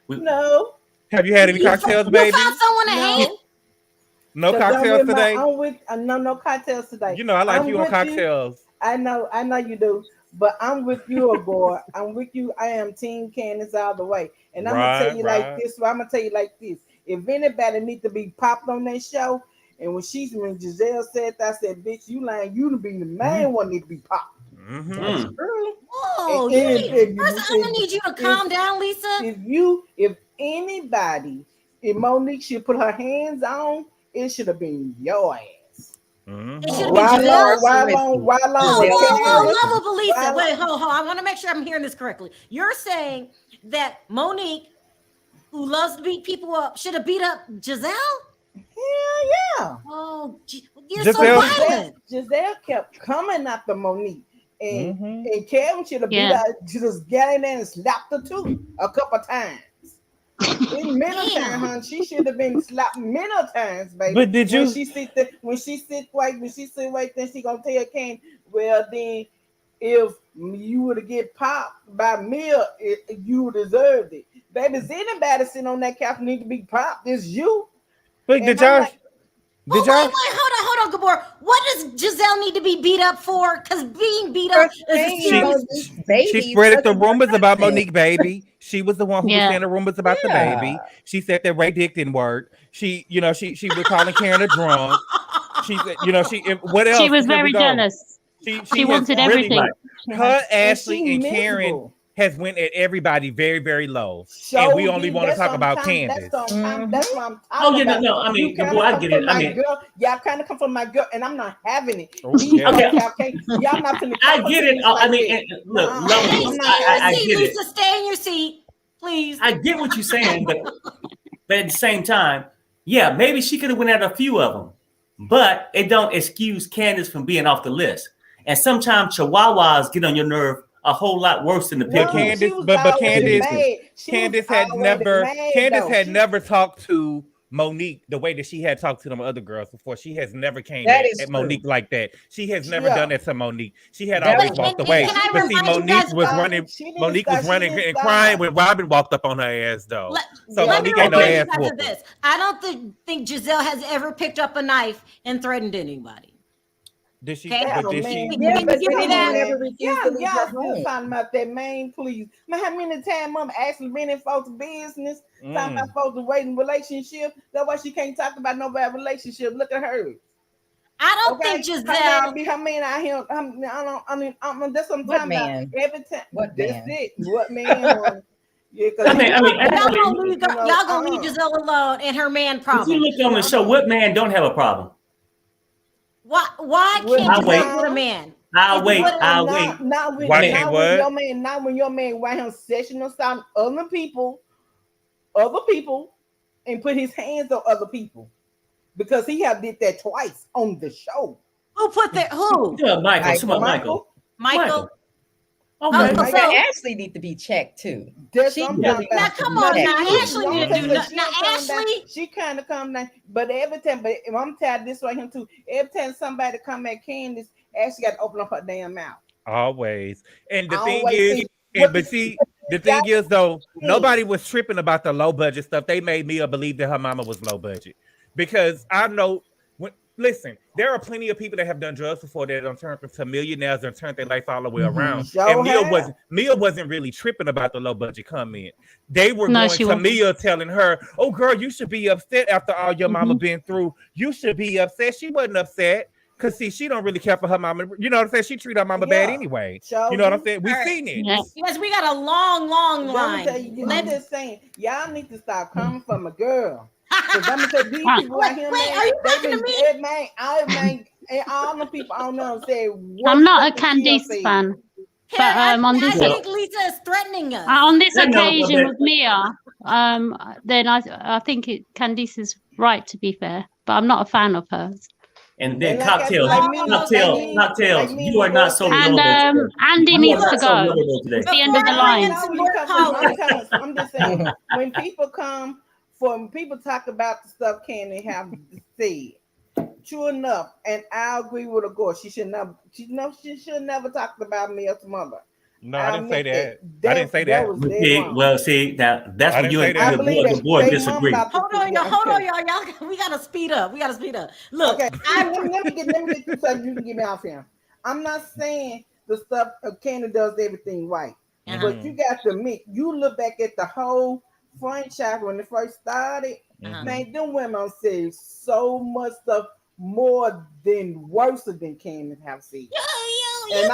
No. Have you had any cocktails, baby? You found someone to hate? No 'Cause I'm cocktails with today. I'm with no cocktails today. You know I like I'm you on with cocktails. I know you do. But I'm with you, boy. I'm with you. I am Team Candiace all the way. And I'm gonna tell you like this. I'm gonna tell you like this. If anybody needs to be popped on that show, and when Giselle said that, I said, "Bitch, you lying. You to be the main one need to be popped." Mm-hmm. Whoa, first I'm gonna need you to calm down, Lisa. If anybody, if Monique should put her hands on, it should have been your ass. Mm-hmm. It should have been Giselle. Why long? Lovable Lisa. Wait, hold. I want to make sure I'm hearing this correctly. You're saying that Monique, who loves to beat people up, should have beat up Giselle? Hell yeah. Oh, you're so violent. Giselle kept coming after Monique. And Kevin should have beat her, just got in there and slapped her too a couple times. In many times, hon, she should have been slapped many times, baby. But did you? When she sit right, then she gonna tell Kane, well, then if you would have get popped by Mia, you deserved it. Baby, is anybody sitting on that couch need to be popped? It's you. But did y'all? Wait, hold on, Gabor. What does Giselle need to be beat up for? Because being beat up is she spread the rumors about Monique, baby. She was the one who was saying the rumors about the baby. She said that Ray Dick didn't work. She was calling Karen a drunk. She said, what else? She was very jealous. She wanted everything. Her, Ashley, and Karen has went at everybody very, very low. And we only want to talk about Candiace. That's what I'm talking about. No. I mean, boy, I get it. I mean, y'all kind of come from my girl, and I'm not having it. Okay. Y'all not finna. I get it. I mean, look, I get it. Lisa, stay in your seat, please. I get what you're saying, but at the same time, yeah, maybe she could have went at a few of them, but it don't excuse Candiace from being off the list. And sometimes chihuahuas get on your nerve a whole lot worse than the pit bulls. Candiace had never talked to Monique the way that she had talked to them other girls before. She has never came at Monique like that. She has never done that to Monique. She had always walked away. But see, Monique was running and crying when Robin walked up on her ass, though. So Monique ain't no ass whooping. I don't think Giselle has ever picked up a knife and threatened anybody. Did she? Okay. Did she? Yeah, but you never refused to y'all still talking about that man, please. Man, how many times Mom actually been in folks' business, talking about folks' waiting relationship? That's why she can't talk about nobody's relationship. Look at her. I don't think Giselle. Her man out here. I mean, that's what I'm talking about. Every time. What that's man? it. What man? Yeah, y'all gonna leave Giselle alone and her man problem. If you look on the show, what man don't have a problem? Why can't you wait with a man? I'll wait. Not when your man while him sexual style other people, and put his hands on other people. Because he have did that twice on the show. Who put that? Who? Yeah, Michael. Okay. So Ashley need to be checked too. Now come on, Ashley need to do nothing. Now Ashley, she kind of come down, but every time, I'm tired of this right here too. Every time somebody come at Candiace, Ashley got to open up her damn mouth. Always. And the thing is, though, nobody was tripping about the low budget stuff. They made Mia believe that her mama was low budget because I know. Listen, there are plenty of people that have done drugs before that don't turn into millionaires and turn their life all the way around. And Mia wasn't really tripping about the low budget comment. They were going to Mia telling her, "Oh, girl, you should be upset after all your mama been through. You should be upset." She wasn't upset because see, she don't really care for her mama. You know what I'm saying? She treat her mama bad anyway. You know what I'm saying? We've seen it. Yes, we got a long line. I'm just saying, y'all need to stop coming from a girl. Because I'm gonna say these people out here, are you talking to me? Man, and all the people I don't know say. I'm not a Candiace fan, but on this, I think Lisa is threatening us. On this occasion with Mia, then I think Candiace is right to be fair, but I'm not a fan of hers. And then And cocktails. You are not so And lovable. Andy You needs are to not so go. lovable today. It's the end of the line. I'm just saying, when people talk about the stuff Candy have said, true enough, and I agree with her. Gore. She should never talked about me as mother. No, I didn't say that. I didn't say that. See, that's when you and the boy disagree. Hold on, y'all. We gotta speed up. Look, okay, let me get you something you can get me off here. I'm not saying the stuff Candy does everything right, but you got to admit, you look back at the whole franchise when it first started. Man, them women say so much stuff more than worse than Candy have said. And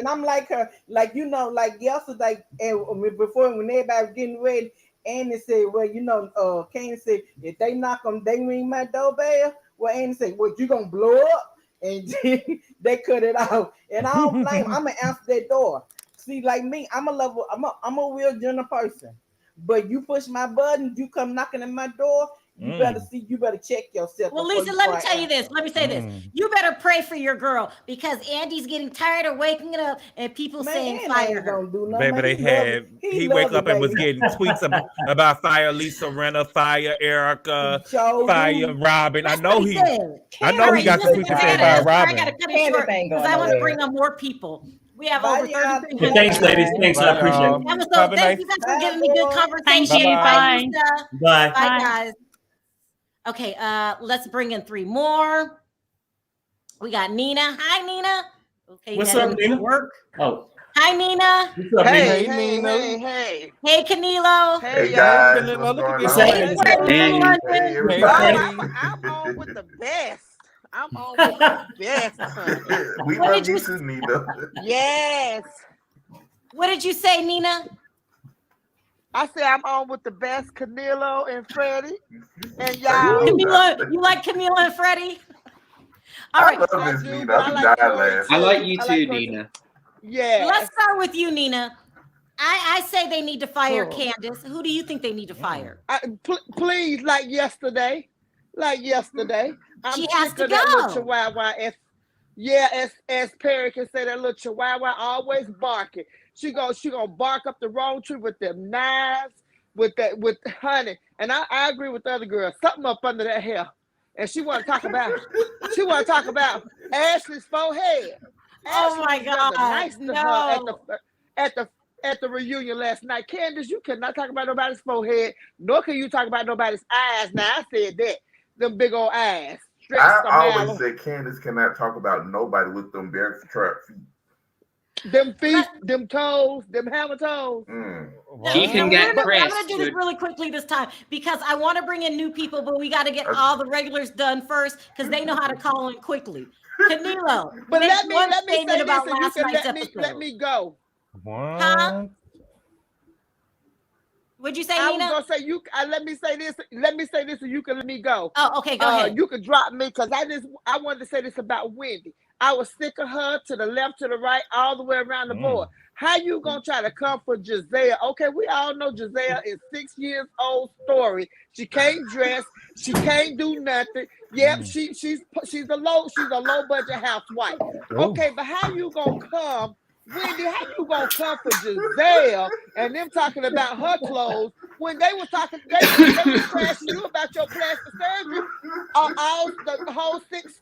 I'm like her, like yesterday, and before when everybody was getting ready, Andy said, well, Candy said, if they knock them, they ring my doorbell. Well, Andy said, well, you gonna blow up? And they cut it out. And I don't blame, I'm gonna answer that door. See, like me, I'm a real general person. But you push my button, you come knocking at my door, you better check yourself. Well, Lisa, let me tell you this. Let me say this. You better pray for your girl because Andy's getting tired of waking up and people saying fire her. Baby, he wake up and was getting tweets about fire Lisa Renner, fire Erica, fire Robin. I know he got some tweets to say about Robin. I gotta cut it short because I want to bring on more people. We have over 33. Thanks, ladies. Thanks, I appreciate it. Thank you guys for giving me good conversation. Thank you. Bye. Bye, guys. Okay, let's bring in 3 more. We got Nina. Hi, Nina. Okay, what's up, Nina? Work. Oh. Hi, Nina. What's up, Hey, Nina? hey. Hey, Canelo. Hey, guys. I'm on with the best. I'm on with the best, honey. We love you too, Nina. Yes. What did you say, Nina? I said I'm on with the best, Canelo and Freddie. And y'all. Camila, you like Camila and Freddie? All right. I like you too, Nina. Yeah. Let's start with you, Nina. I say they need to fire Candiace. Who do you think they need to fire? Please, like yesterday. I'm she has to go. That little chihuahua. As Perry can say, that little chihuahua always barking. She gonna bark up the wrong tree with them knives, with honey. And I agree with the other girl. Something up under that hair. And she want to talk about Ashley's forehead. Oh my God! Nice to her at the reunion last night. Candiace, you cannot talk about nobody's forehead, nor can you talk about nobody's eyes. Now I said that. Them big old eyes. I always said Candiace cannot talk about nobody with them bare trap feet. Them feet, them toes, them hammer toes. She can get pressed. I'm gonna do this really quickly this time because I want to bring in new people, but we got to get all the regulars done first because they know how to call in quickly. Canelo, but let me say this, about last night's episode. Let me go. What? Huh? What'd you say, Nina? I was gonna say let me say this. Let me say this, and you can let me go. Oh, okay, go ahead. You can drop me because I wanted to say this about Wendy. I was sick of her to the left, to the right, all the way around the board. How you gonna try to come for Gizelle? Okay, we all know Gizelle is 6 years old story. She can't dress. She can't do nothing. Yep, she's a low budget housewife. Okay, but how you gonna come? Wendy, how you gonna come for Gizelle and them talking about her clothes when they were talking, they were crashing you about your plastic surgery all the whole 6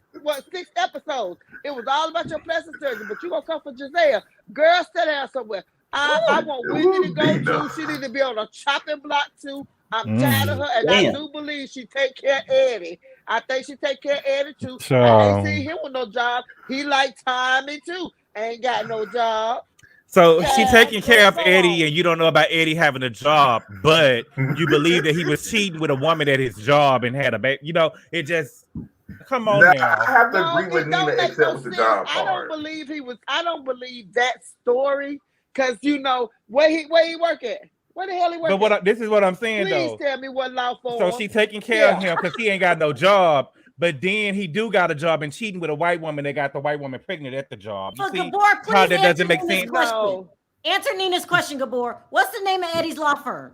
episodes. It was all about your plastic surgery, but you gonna come for Gizelle. Girl, sit down somewhere. I want Wendy to go too. She need to be on a chopping block too. I'm tired of her, and I do believe she take care of Eddie. I think she take care of Eddie too. I ain't seen him with no job. He like Tommy too. Ain't got no job. So she taking care of Eddie, and you don't know about Eddie having a job, but you believe that he was cheating with a woman at his job and had a baby. You know, it just come on now. I have to agree with Nina except with the job part. I don't believe that story because you know where he work at. Where the hell he work? But this is what I'm saying. Please tell me what law for. So she taking care of him because he ain't got no job. But then he do got a job and cheating with a white woman that got the white woman pregnant at the job. You see Gabor, how that doesn't make sense? No. Answer Nina's question, Gabor. What's the name of Eddie's law firm?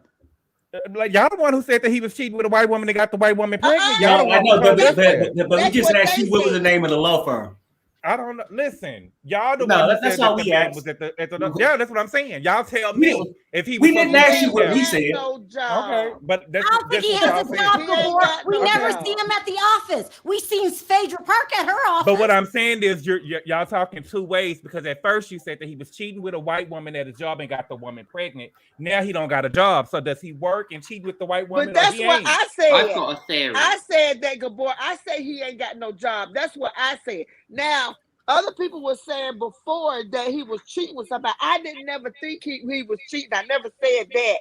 Like y'all the one who said that he was cheating with a white woman and got the white woman pregnant. Y'all I know, but we just asked you what was the said. name of the law firm. I don't know. Listen, y'all the No, one who that's said all that we the man asked. was at the yeah, that's what I'm saying. Y'all tell me if he was. We didn't ask you what we He said. ain't no job. Okay, but that's, I don't think that's he what has y'all a said. job, He ain't Gabor. got We no never job. see him at the office. We seen Phaedra Park at her office. But what I'm saying is, y'all talking two ways because at first you said that he was cheating with a white woman at his job and got the woman pregnant. Now he don't got a job. So does he work and cheat with the white woman? But that's what I said. I've got a theory. I said that, Gabor. I say he ain't got no job. That's what I said. Now, other people were saying before that he was cheating with somebody. I didn't never think he was cheating. I never said that.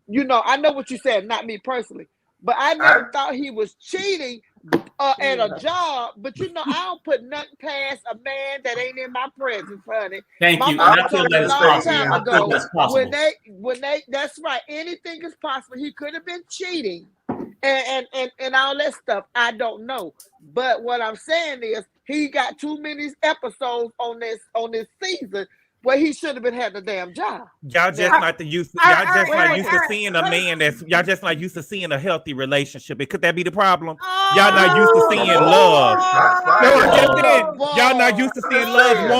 You know, I know what you said, not me personally. But I never thought he was cheating at a job. But you know, I don't put nothing past a man that ain't in my presence, honey. Thank My you. mama And I feel told me that a is long possible. time I feel ago, that's possible. when they that's right, anything is possible. He could have been cheating and all that stuff. I don't know. But what I'm saying is he got too many episodes on this season where he should have been had a damn job. Y'all just not used to seeing a man that's y'all just not used to seeing a healthy relationship. Could that be the problem? Y'all not used to seeing love. No, I'm just saying, y'all not used to seeing love.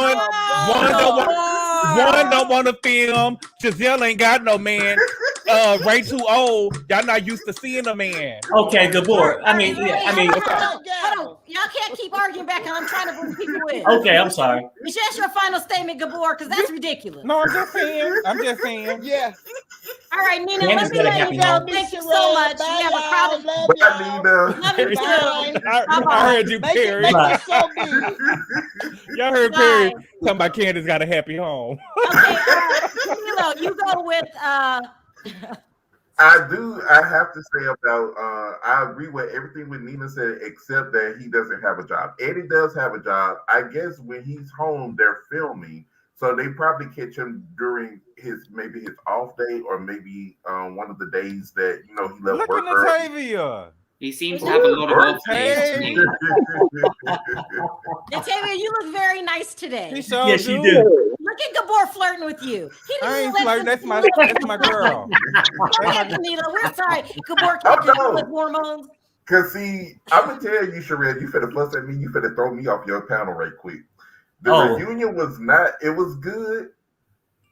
One don't want to film. Gizelle ain't got no man. Ray too old. Y'all not used to seeing a man. Okay, Gabor. I mean, hold on. Y'all can't keep arguing back, and I'm trying to bring people in. Okay, I'm sorry. Is that your final statement, Gabor? Because that's ridiculous. No, I'm just saying. Yeah. All right, Nina, Candiace let me let you go. Bye, Thank you so much. Bye, We have a crowd. love y'all. Love you too. I heard you, Perry. Make it so big. Y'all heard Perry talking about Candiace got a happy home. Okay, Milo, you go with I have to say about I agree with everything what Nina said, except that he doesn't have a job. Eddie does have a job. I guess when he's home, they're filming. So they probably catch him during his off day or maybe one of the days that he left Look work at Natavia. He seems to have a lot of off days to me. Natavia, you look very nice today. Yes, you do. Look at Gabor flirting with you. I ain't flirting. That's my girl. We're sorry. Gabor can't deal with hormones. Cause see, I'm gonna tell you, Sharrell, you finna fuss at me. You finna throw me off your panel right quick. The reunion was not. It was good,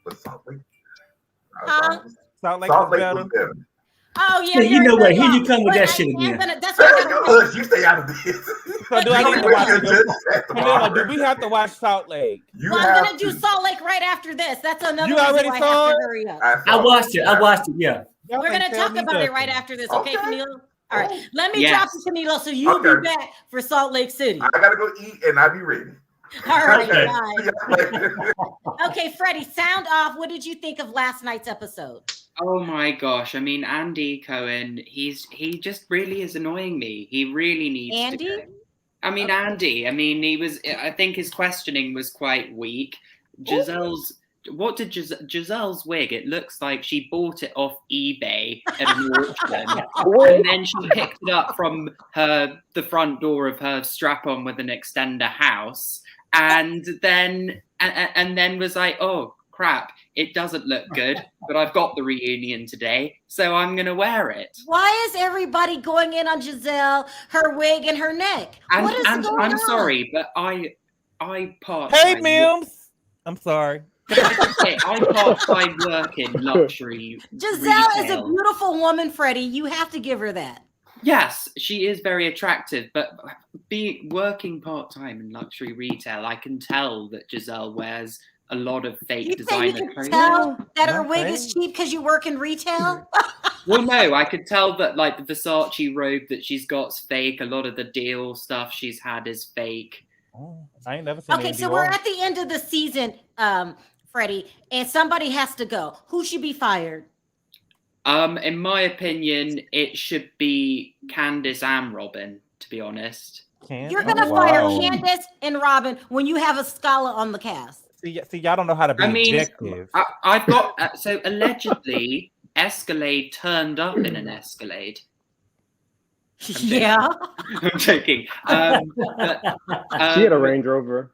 but Salt Lake. Salt Lake was better. Oh yeah, you know what? Here you come with that shit again. That's what you stay out of this. So do I need to watch it? Do we have to watch Salt Lake? I'm gonna do Salt Lake right after this. That's another reason why I have to hurry up. I watched it. Yeah. We're gonna talk about it right after this, okay, Camilo? All right, let me drop you, Camilo, so you'll be back for Salt Lake City. I gotta go eat, and I'll be ready. All right, bye. Okay, Freddie, sound off. What did you think of last night's episode? Oh my gosh! I mean, Andy Cohen, he just really is annoying me. He really needs to go. I mean, Andy. I mean, I think his questioning was quite weak. What did Giselle's wig? It looks like she bought it off eBay at an auction, and then she picked it up from the front door of her strap-on with an extender house, and then was like, oh crap, it doesn't look good, but I've got the reunion today, so I'm gonna wear it. Why is everybody going in on Gizelle, her wig and her neck? What is going on? I'm sorry, but I part. Hey, Mims. I'm sorry. I part-time work in luxury. Giselle is a beautiful woman, Freddie. You have to give her that. Yes, she is very attractive, but working part-time in luxury retail, I can tell that Gizelle wears a lot of fake designer clothes. You tell that her wig is cheap because you work in retail? Well, no, I could tell that like the Versace robe that she's got's fake. A lot of the deal stuff she's had is fake. Oh, I ain't never seen. Okay, so we're at the end of the season, Freddie, and somebody has to go. Who should be fired? In my opinion, it should be Candiace and Robin, to be honest. You're gonna fire Candiace and Robin when you have a scholar on the cast. See, y'all don't know how to be objective. I've got so allegedly Escalade turned up in an Escalade. Yeah, I'm joking. She had a Range Rover.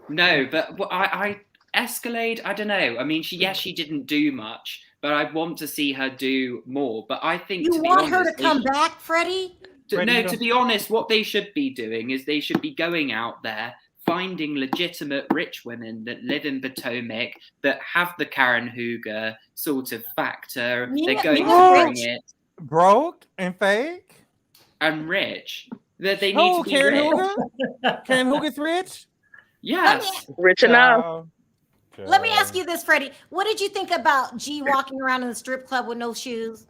No, but I Escalade. I don't know. I mean, she didn't do much, but I want to see her do more. But I think you want her to come back, Freddie? To be honest, what they should be doing is they should be going out there, finding legitimate rich women that live in Potomac, that have the Karen Hooger sort of factor. They're going to bring it. Broke and fake? And rich. That they need to be Karen rich. Hooger? Karen Hooger's rich? Yes. Rich enough. Let me ask you this, Freddie. What did you think about G walking around in the strip club with no shoes?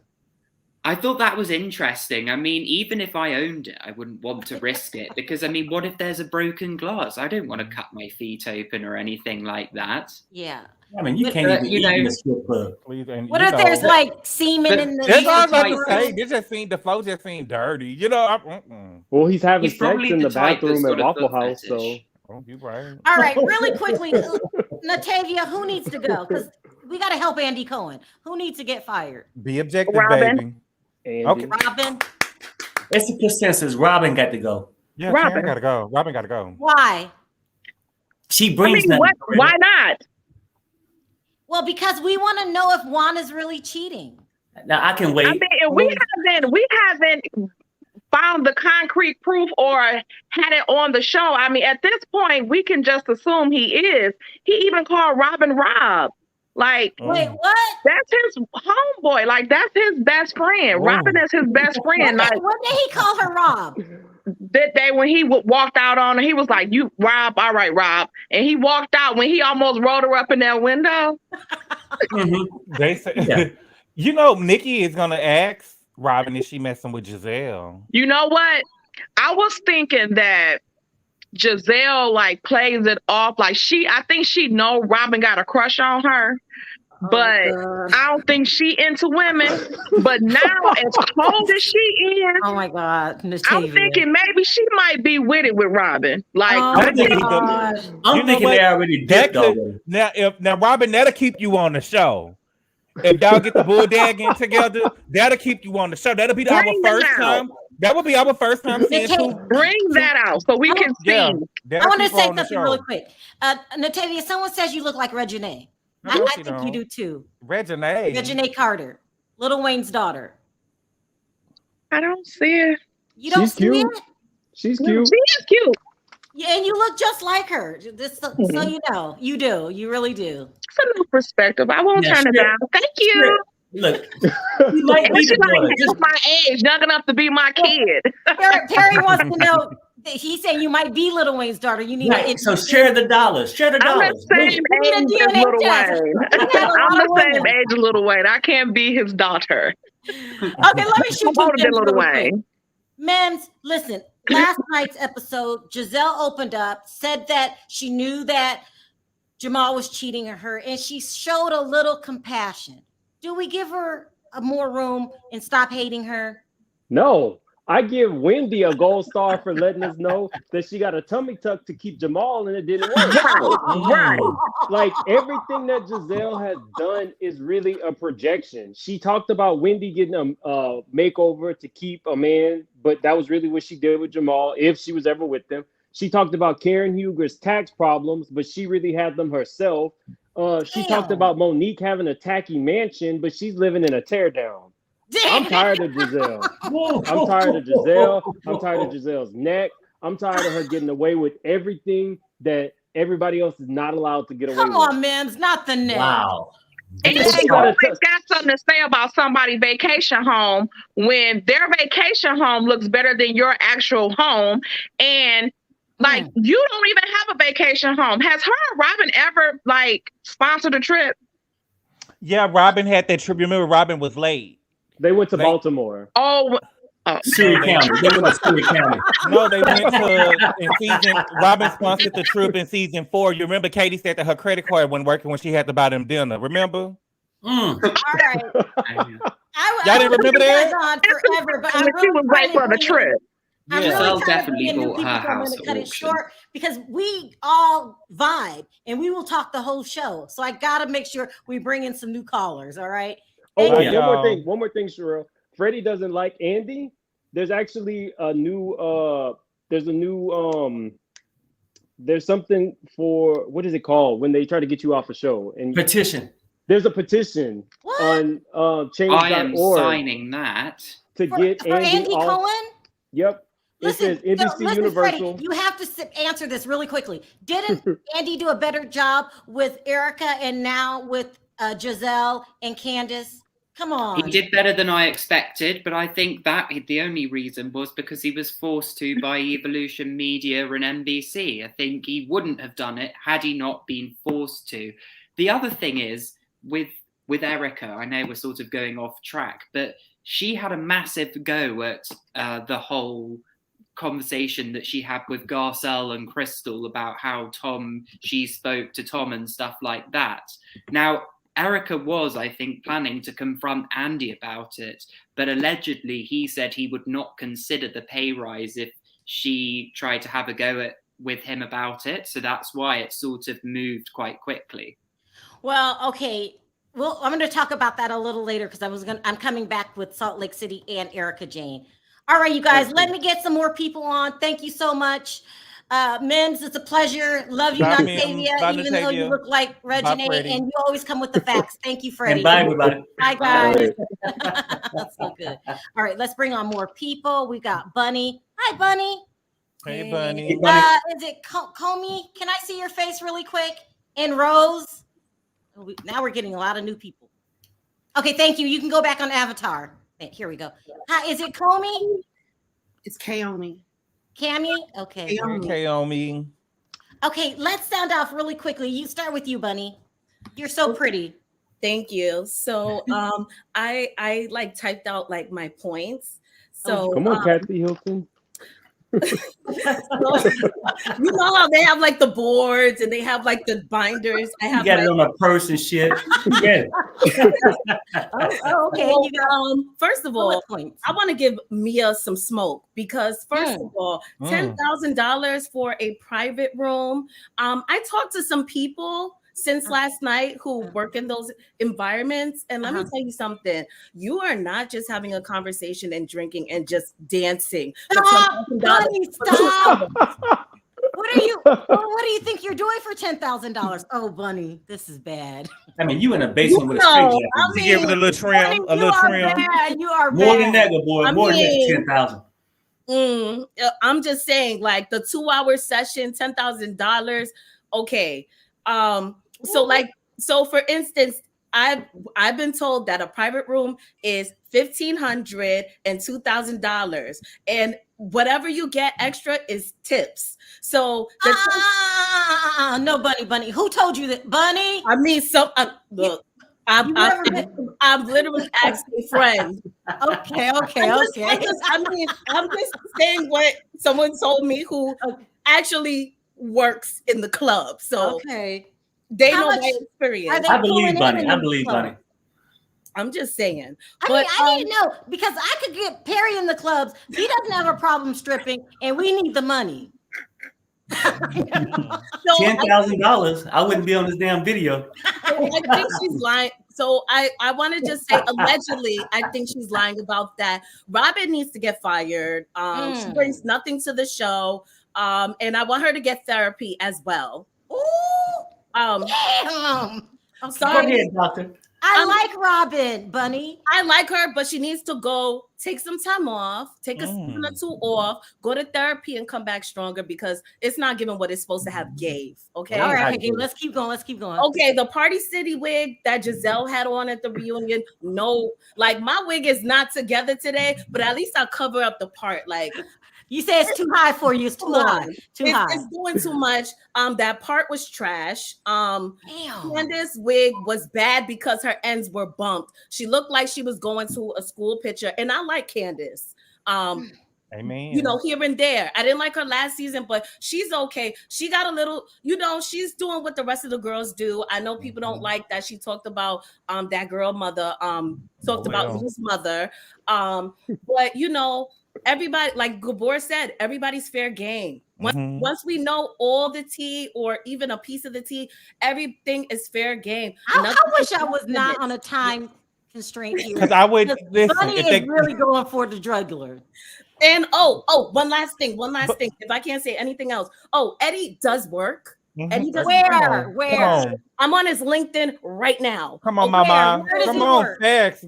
I thought that was interesting. I mean, even if I owned it, I wouldn't want to risk it because, I mean, what if there's a broken glass? I don't want to cut my feet open or anything like that. Yeah. I mean, you can't even eat in the strip club. What if there's like semen in the? That's all I was about to say. The flow just seemed dirty. You know. Well, he's having sex in the bathroom at Waffle House, so. Oh, you're right. All right, really quickly, Natavia, who needs to go? Because we got to help Andy Cohen. Who needs to get fired? Be objective, Robin. baby. Okay. Robin. It's a consensus. Robin got to go. Yeah, Robin got to go. Robin got to go. Why? She brings that. Why not? Well, because we want to know if Juan is really cheating. Now I can wait. I mean, we haven't found the concrete proof or had it on the show. I mean, at this point, we can just assume he is. He even called Robin Rob. Like, wait, what? That's his homeboy. Like, that's his best friend. Robin is his best friend. When did he call her Rob? That day when he walked out on her, he was like, "You, Rob, all right, Rob." And he walked out when he almost rolled her up in that window. They say, you know, Nikki is gonna ask Robin, is she messing with Gizelle? You know what? I was thinking that Gizelle like plays it off like I think she know Robin got a crush on her, but I don't think she into women. But now, as cold as she is, oh my God, I'm thinking maybe she might be with it with Robin. Like, I'm thinking they already dipped over. Now, Robin, that'll keep you on the show. If y'all get the bulldagging together, that'll keep you on the show. That'll be our first time. That would be our first time seeing bring that out so we can see. I want to say something really quick. Natavia, someone says you look like Reginae. I think you do too. Reginae Carter, Lil Wayne's daughter. I don't see it. You don't see it? She's cute. She is cute. Yeah, and you look just like her. So you know, you do. You really do. It's a new perspective. I won't turn it down. Thank you. Look, you might be just my age, young enough to be my kid. Terry wants to know. He's saying you might be Lil Wayne's daughter. You need so share the dollars. Share the dollars. I'm the same age as Lil Wayne. I'm the same age as Lil Wayne. I can't be his daughter. Okay, let me shoot you Lil Wayne. Mems, listen. Last night's episode, Gizelle opened up, said that she knew that Jamal was cheating on her, and she showed a little compassion. Do we give her more room and stop hating her? No. I give Wendy a gold star for letting us know that she got a tummy tuck to keep Jamal and it didn't work. Right. Like everything that Gizelle has done is really a projection. She talked about Wendy getting a makeover to keep a man, but that was really what she did with Jamal if she was ever with them. She talked about Karen Huger's tax problems, but she really had them herself. She talked about Monique having a tacky mansion, but she's living in a teardown. I'm tired of Gizelle. I'm tired of Gizelle. I'm tired of Giselle's neck. I'm tired of her getting away with everything that everybody else is not allowed to get away with. Come on, Mims, not the neck. Wow. And you always got something to say about somebody's vacation home when their vacation home looks better than your actual home. And like, you don't even have a vacation home. Has her and Robin ever like sponsored a trip? Yeah, Robin had that trip. Remember, Robin was late. They went to Baltimore. Surrey County. They went to Surrey County. No, they went to in season. Robin sponsored the trip in season 4. You remember Katie said that her credit card wasn't working when she had to buy them dinner. Remember? All right. Y'all didn't remember that? On forever, but I she was right for the trip. I'm Yeah, really definitely bought her I'm house. going to cut it short because we all vibe and we will talk the whole show. So I got to make sure we bring in some new callers. All right. Oh, one more thing, Sharrell. Freddie doesn't like Andy. There's actually a new there's something for, what is it called when they try to get you off a show? And petition. There's a petition on change.org. I am signing that to get Andy off. Cohen. Yep. Listen, it says NBC Universal. Freddie, you have to answer this really quickly. Didn't Andy do a better job with Erica and now with Gizelle and Candiace? Come on. He did better than I expected, but I think that the only reason was because he was forced to by Evolution Media and NBC. I think he wouldn't have done it had he not been forced to. The other thing is with Erica, I know we're sort of going off track, but she had a massive go at the whole conversation that she had with Garcelle and Crystal about how she spoke to Tom and stuff like that. Now, Erica was, I think, planning to confront Andy about it, but allegedly he said he would not consider the pay rise if she tried to have a go with him about it. So that's why it sort of moved quite quickly. Well, okay. Well, I'm going to talk about that a little later because I'm coming back with Salt Lake City and Erica Jane. All right, you guys, let me get some more people on. Thank you so much. Mims, it's a pleasure. Love you, Nantavia, even though you look like Regina, and you always come with the facts. Thank you, Freddie. And bye, everybody. Bye, guys. That's so good. All right, let's bring on more people. We got Bunny. Hi, Bunny. Hey, Bunny. Is it Comey? Can I see your face really quick? And Rose. Now we're getting a lot of new people. Okay, thank you. You can go back on Avatar. Here we go. Hi, is it Comey? It's Kaomi. Cammy? Okay. Kaomi. Okay, let's sound off really quickly. You start with you, Bunny. You're so pretty. Thank you. So I like typed out like my points. So come on, Kathy Hilton. You know how they have like the boards and they have like the binders. I have it on my purse and shit. Yeah. Okay. You got, first of all, I want to give Mia some smoke because first of all, $10,000 for a private room. I talked to some people since last night who work in those environments. And let me tell you something. You are not just having a conversation and drinking and just dancing. Stop! Stop! What do you think you're doing for $10,000? Oh, Bunny, this is bad. I mean, you in a basement with a straight jacket. Give it a little trim, You are more bad. than that, good boy. More than that, 10,000. I'm just saying, like the 2-hour session, $10,000. Okay. So for instance, I've been told that a private room is $1,500 and $2,000, and whatever you get extra is tips. So no, Bunny. Who told you that, Bunny? I mean, look. I'm literally asking friends. Okay. I'm just saying what someone told me who actually works in the club. So they know my experience. I believe Bunny. I'm just saying. I need to know because I could get Perry in the clubs. He doesn't have a problem stripping, and we need the money. $10,000. I wouldn't be on this damn video. So I think she's lying. So I want to just say, allegedly, I think she's lying about that. Robin needs to get fired. She brings nothing to the show. And I want her to get therapy as well. Damn. I'm sorry. Go ahead, doctor. I like Robin, Bunny. I like her, but she needs to go take some time off, take a season or two off, go to therapy and come back stronger because it's not giving what it's supposed to have gave. Okay. All right. Okay, let's keep going. Okay. The Party City wig that Gizelle had on at the reunion. No, like my wig is not together today, but at least I'll cover up the part. Like you say it's too high for you. It's too high. It's doing too much. That part was trash. Candiace's wig was bad because her ends were bumped. She looked like she was going to a school picture, and I like Candiace. Amen. You know, here and there. I didn't like her last season, but she's okay. She got a little, she's doing what the rest of the girls do. I know people don't like that she talked about that girl mother, about Lou's mother. But everybody, like Gabor said, everybody's fair game. Once we know all the tea or even a piece of the tea, everything is fair game. I wish I was not on a time constraint here. Because I would listen. Bunny is really going for the jugular. And one last thing. If I can't say anything else. Eddie does work. And he does where? I'm on his LinkedIn right now. Come on, Mama. Come on, facts.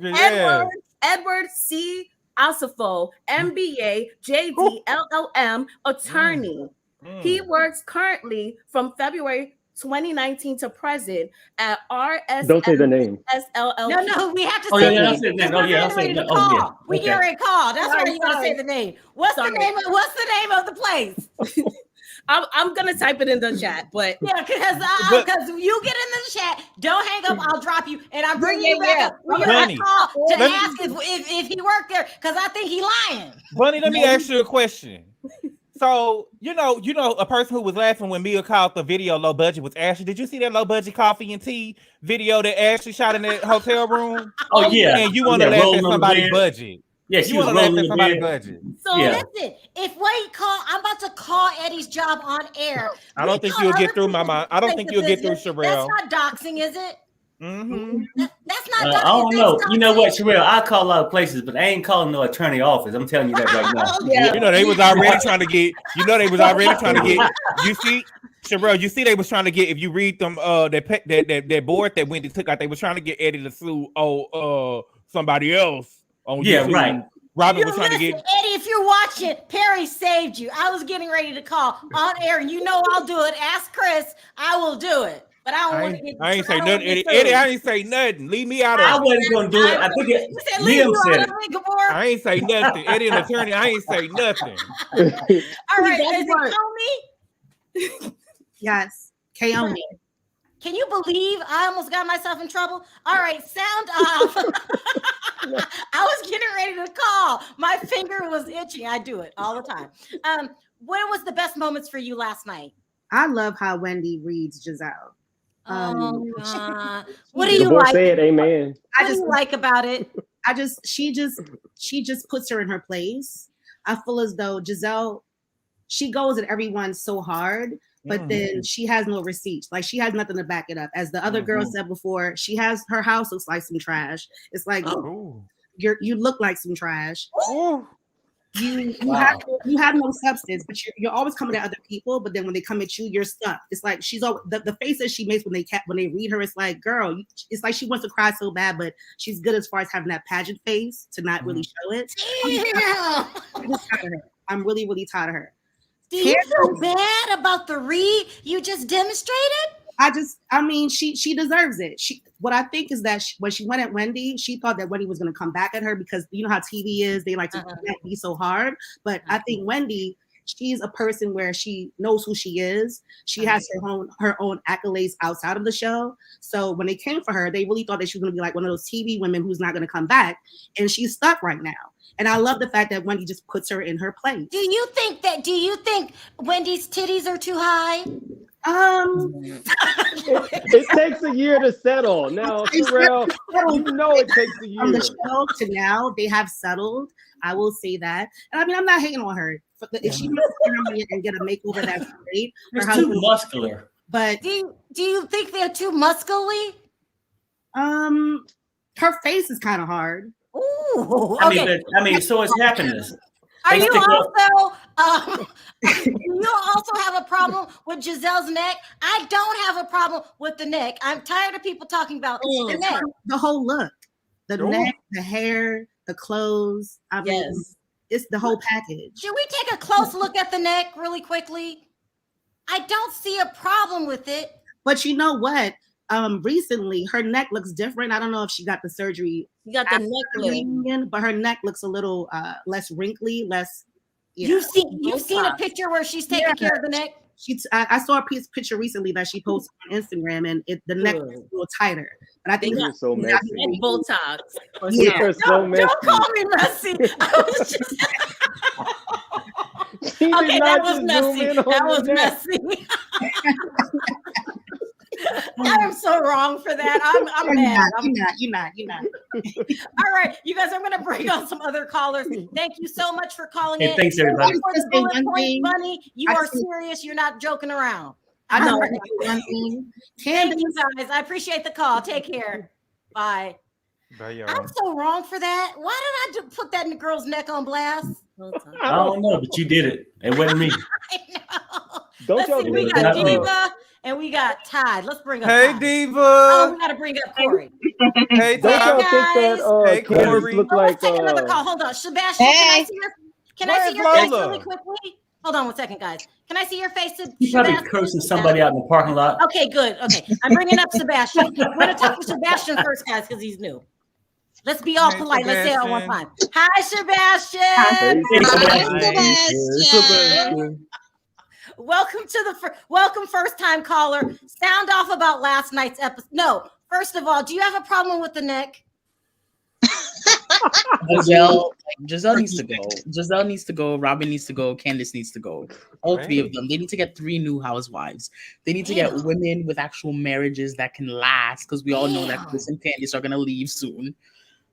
Edward C. Osefo, MBA, JD, LLM, attorney. He works currently from February 2019 to present at RS. Don't say the name. SLL. No, we have to say the name. We get ready to call. That's why you gotta say the name. What's the name of the place? I'm gonna type it in the chat, but yeah, because you get in the chat, don't hang up. I'll drop you, and I'm bringing you back up. We're gonna call to ask if he worked there, because I think he lying. Bunny, let me ask you a question. So you know, a person who was laughing when Mia called the video low budget was Ashley. Did you see that low budget coffee and tea video that Ashley shot in that hotel room? Oh yeah, and you want to laugh at somebody's budget? Yeah, she was rolling in somebody's budget. So listen, if I'm about to call Eddie's job on air. I don't think you'll get through, Mama. I don't think you'll get through, Sharrell. That's not doxing, is it? Mm-hmm. That's not. I don't know. You know what, Sharrell? I call a lot of places, but I ain't calling no attorney office. I'm telling you that right now. You know they was already trying to get. You know they was already trying to get. You see, Sharrell. You see they was trying to get. If you read them, that board that Wendy took out, they was trying to get Eddie to sue somebody else. On YouTube. Right. Robert was trying to get Eddie. If you're watching, Perry saved you. I was getting ready to call on air, and you know I'll do it. Ask Chris. I will do it. But I ain't say nothing, Eddie. I ain't say nothing. Leave me out of it. I wasn't gonna do it. I think Liam said it. I ain't say nothing. Eddie, an attorney. I ain't say nothing. All right, is it Comey? Yes, Kaomi. Can you believe I almost got myself in trouble? All right, sound off. I was getting ready to call. My finger was itching. I do it all the time. What was the best moments for you last night? I love how Wendy reads Gizelle. What do you like? Say it, amen. What do you like about it? She just puts her in her place. I feel as though Gizelle, she goes at everyone so hard, but then she has no receipts. Like she has nothing to back it up. As the other girl said before, her house looks like some trash. It's like you look like some trash. You have no substance, but you're always coming at other people. But then when they come at you, you're stuck. It's like she's always, the faces she makes when they read her. It's like, girl, it's like she wants to cry so bad, but she's good as far as having that pageant face to not really show it. I'm really, really tired of her. Do you feel bad about the read you just demonstrated? I mean, she deserves it. What I think is that when she went at Wendy, she thought that Wendy was going to come back at her because you know how TV is. They like to be so hard. But I think Wendy, she's a person where she knows who she is. She has her own accolades outside of the show. So when they came for her, they really thought that she was going to be like one of those TV women who's not going to come back. And she's stuck right now. And I love the fact that Wendy just puts her in her place. Do you think Wendy's titties are too high? It takes a year to settle. Now, Sharrell, you know it takes a year. From the show to now, they have settled. I will say that. And I mean, I'm not hating on her. If she wants to and get a makeover, that's great. It's too muscular. But do you think they're too muscly? Her face is kind of hard. Ooh, okay. I mean, so is happiness. Do you also have a problem with Gizelle's neck? I don't have a problem with the neck. I'm tired of people talking about the neck. The whole look, the neck, the hair, the clothes. I mean, it's the whole package. Should we take a close look at the neck really quickly? I don't see a problem with it. But you know what? Recently her neck looks different. I don't know if she got the surgery. You got the neck reunion, but her neck looks a little less wrinkly, less. You've seen a picture where she's taking care of the neck. I saw a picture recently that she posted on Instagram, and the neck is a little tighter. But I think it's so messy. Botox. Don't call me messy. I was just. Okay, that was messy. That was messy. I'm so wrong for that. I'm mad. You're not. All right, you guys, I'm going to bring on some other callers. Thank you so much for calling in. Thanks, everybody. Bunny, you are serious. You're not joking around. I know. Thank you guys. I appreciate the call. Take care. Bye. Bye, I'm so wrong for that. Why did I put that in the girl's neck on blast? I don't know, but you did it. It wasn't me. I know. Don't Let's see, we got Diva and we got Ty. Let's bring up Hey, Ty. Diva. Oh, we got to bring up Corey. Hey, Don't Ty. y'all think that Hey, Candiace Corey. look Oh, like let's take another call. Hold on, Sebastian. Hey. Can I see your face Lola? really quickly? Hold on one second, guys. Can I see your face, He's probably Sebastian? cursing somebody out in the parking lot. Okay, good. Okay, I'm bringing up Sebastian. We're gonna talk to Sebastian first, guys, because he's new. Let's be all Hey, polite. Let's say it all one Sebastian. time. Hi, Sebastian. Hey, Sebastian. Welcome to welcome first time caller. Sound off about last night's episode. No, first of all, do you have a problem with the neck? Gizelle needs to go. Gizelle needs to go. Robin needs to go. Candiace needs to go. All three of them. They need to get 3 new housewives. They need to get women with actual marriages that can last, because we all know that Chris and Candiace are gonna leave soon.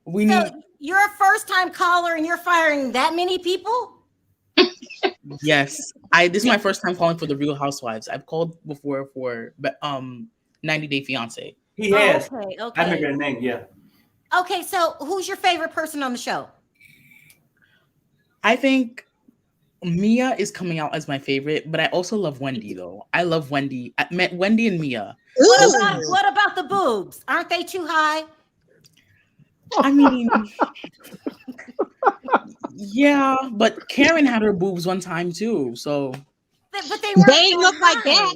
You're a first time caller and you're firing that many people? Yes. This is my first time calling for the Real Housewives. I've called before for 90 Day Fiance. He has. Okay. I remember the name, yeah. Okay, so who's your favorite person on the show? I think Mia is coming out as my favorite, but I also love Wendy, though. I love Wendy. I met Wendy and Mia. What about the boobs? Aren't they too high? I mean, yeah, but Karen had her boobs one time too, so. But they ain't look like that.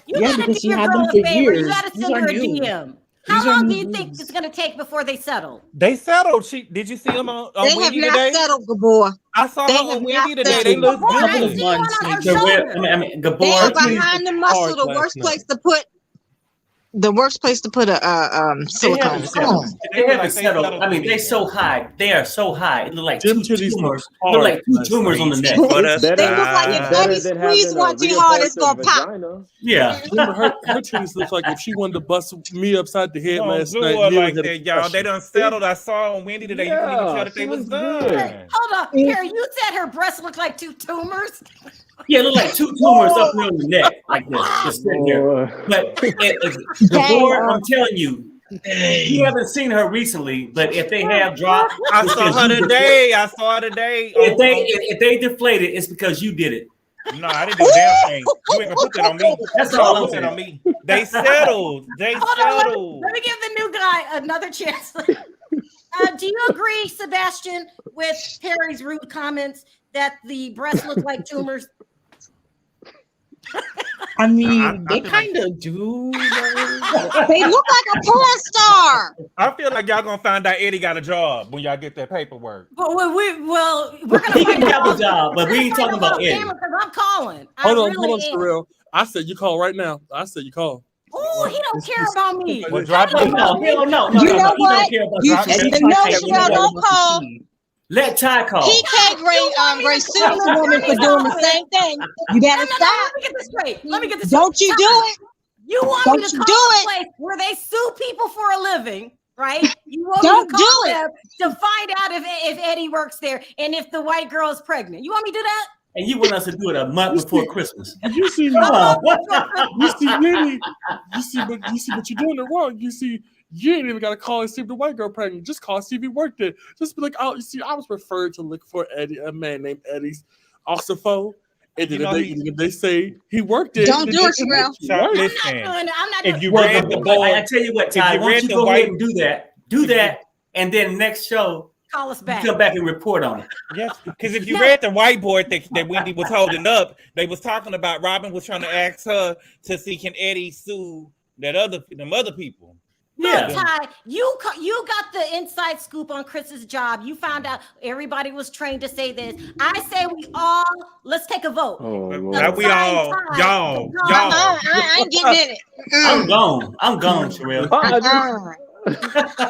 You Yeah, gotta because do she your had girl them a for favor. You years. gotta These send are her a new. DM. These How are long new do you think it's gonna take before they settle? They settled. Did you see them on They have Wendy not today? settled, Gabor. I saw They her have on not Wendy today. settled. They look Gabor, I good. see one on her Gabor, shoulder. Gabor. They are behind the muscle. The worst place to put. The worst place to put a silicone. Come on. They haven't settled. I mean, they're so high. They are so high. It look like two tumors. Look like 2 tumors on the neck. They look like if Betty squeezed one too hard, it's gonna pop. Yeah. Remember her titties look like if she wanted to bust me upside the head Don't last do night. her Neil like had a that, y'all. They done settled. I saw on Wendy today. You couldn't even tell that they was done. Hold on, Carrie. You said her breasts look like 2 tumors. Yeah, it look like 2 tumors up here on the neck, like this, just sitting there. But Gabor, I'm telling you, you haven't seen her recently. But if they have dropped, I saw her today. If they deflated, it's because you did it. No, I didn't do a damn thing. You ain't gonna put that on me. That's all I'm Put that saying. on me. They settled. They settled. Let me give the new guy another chance. Do you agree, Sebastian, with Perry's rude comments that the breasts look like tumors? I mean, they kind of do. They look like a porn star. I feel like y'all gonna find out Eddie got a job when y'all get that paperwork. But we're gonna He didn't have a job, but we ain't talking about Eddie. because I'm calling. Hold on, Sharrell. I said you call right now. I said you call. Oh, he don't care about me. Well, drop it. No. You know what? Sharrell don't call. Let Ty call. He can't grade Superwoman for doing the same thing. You better stop. Let me get this straight. Let me get this Don't straight. you do it. You want Don't me to you call do a it. place where they sue people for a living, right? You want Don't me to call do it. them to find out if Eddie works there and if the white girl is pregnant. You want me to do that? And you want us to do it a month before Christmas. You see, you see, Lenny, you see what you're doing it wrong. You see, you ain't even got to call and see if the white girl pregnant. Just call and see if he worked there. Just be like, oh, you see, I was referred to look for a man named Eddie Osefo. And then they say he worked there. Don't do it, Sharrell. I'm not If you Well, read the but board, I tell you what, Ty, why don't you go ahead and do that, and then next show, call us back. Come back and report on it. Yes, because if you read the whiteboard that Wendy was holding up, they was talking about Robin was trying to ask her to see can Eddie sue them other people. Yeah, Ty, you got the inside scoop on Chris's job. You found out everybody was trained to say this. I say let's take a vote. Now we all, y'all. I ain't getting in it. I'm gone, Sharrell.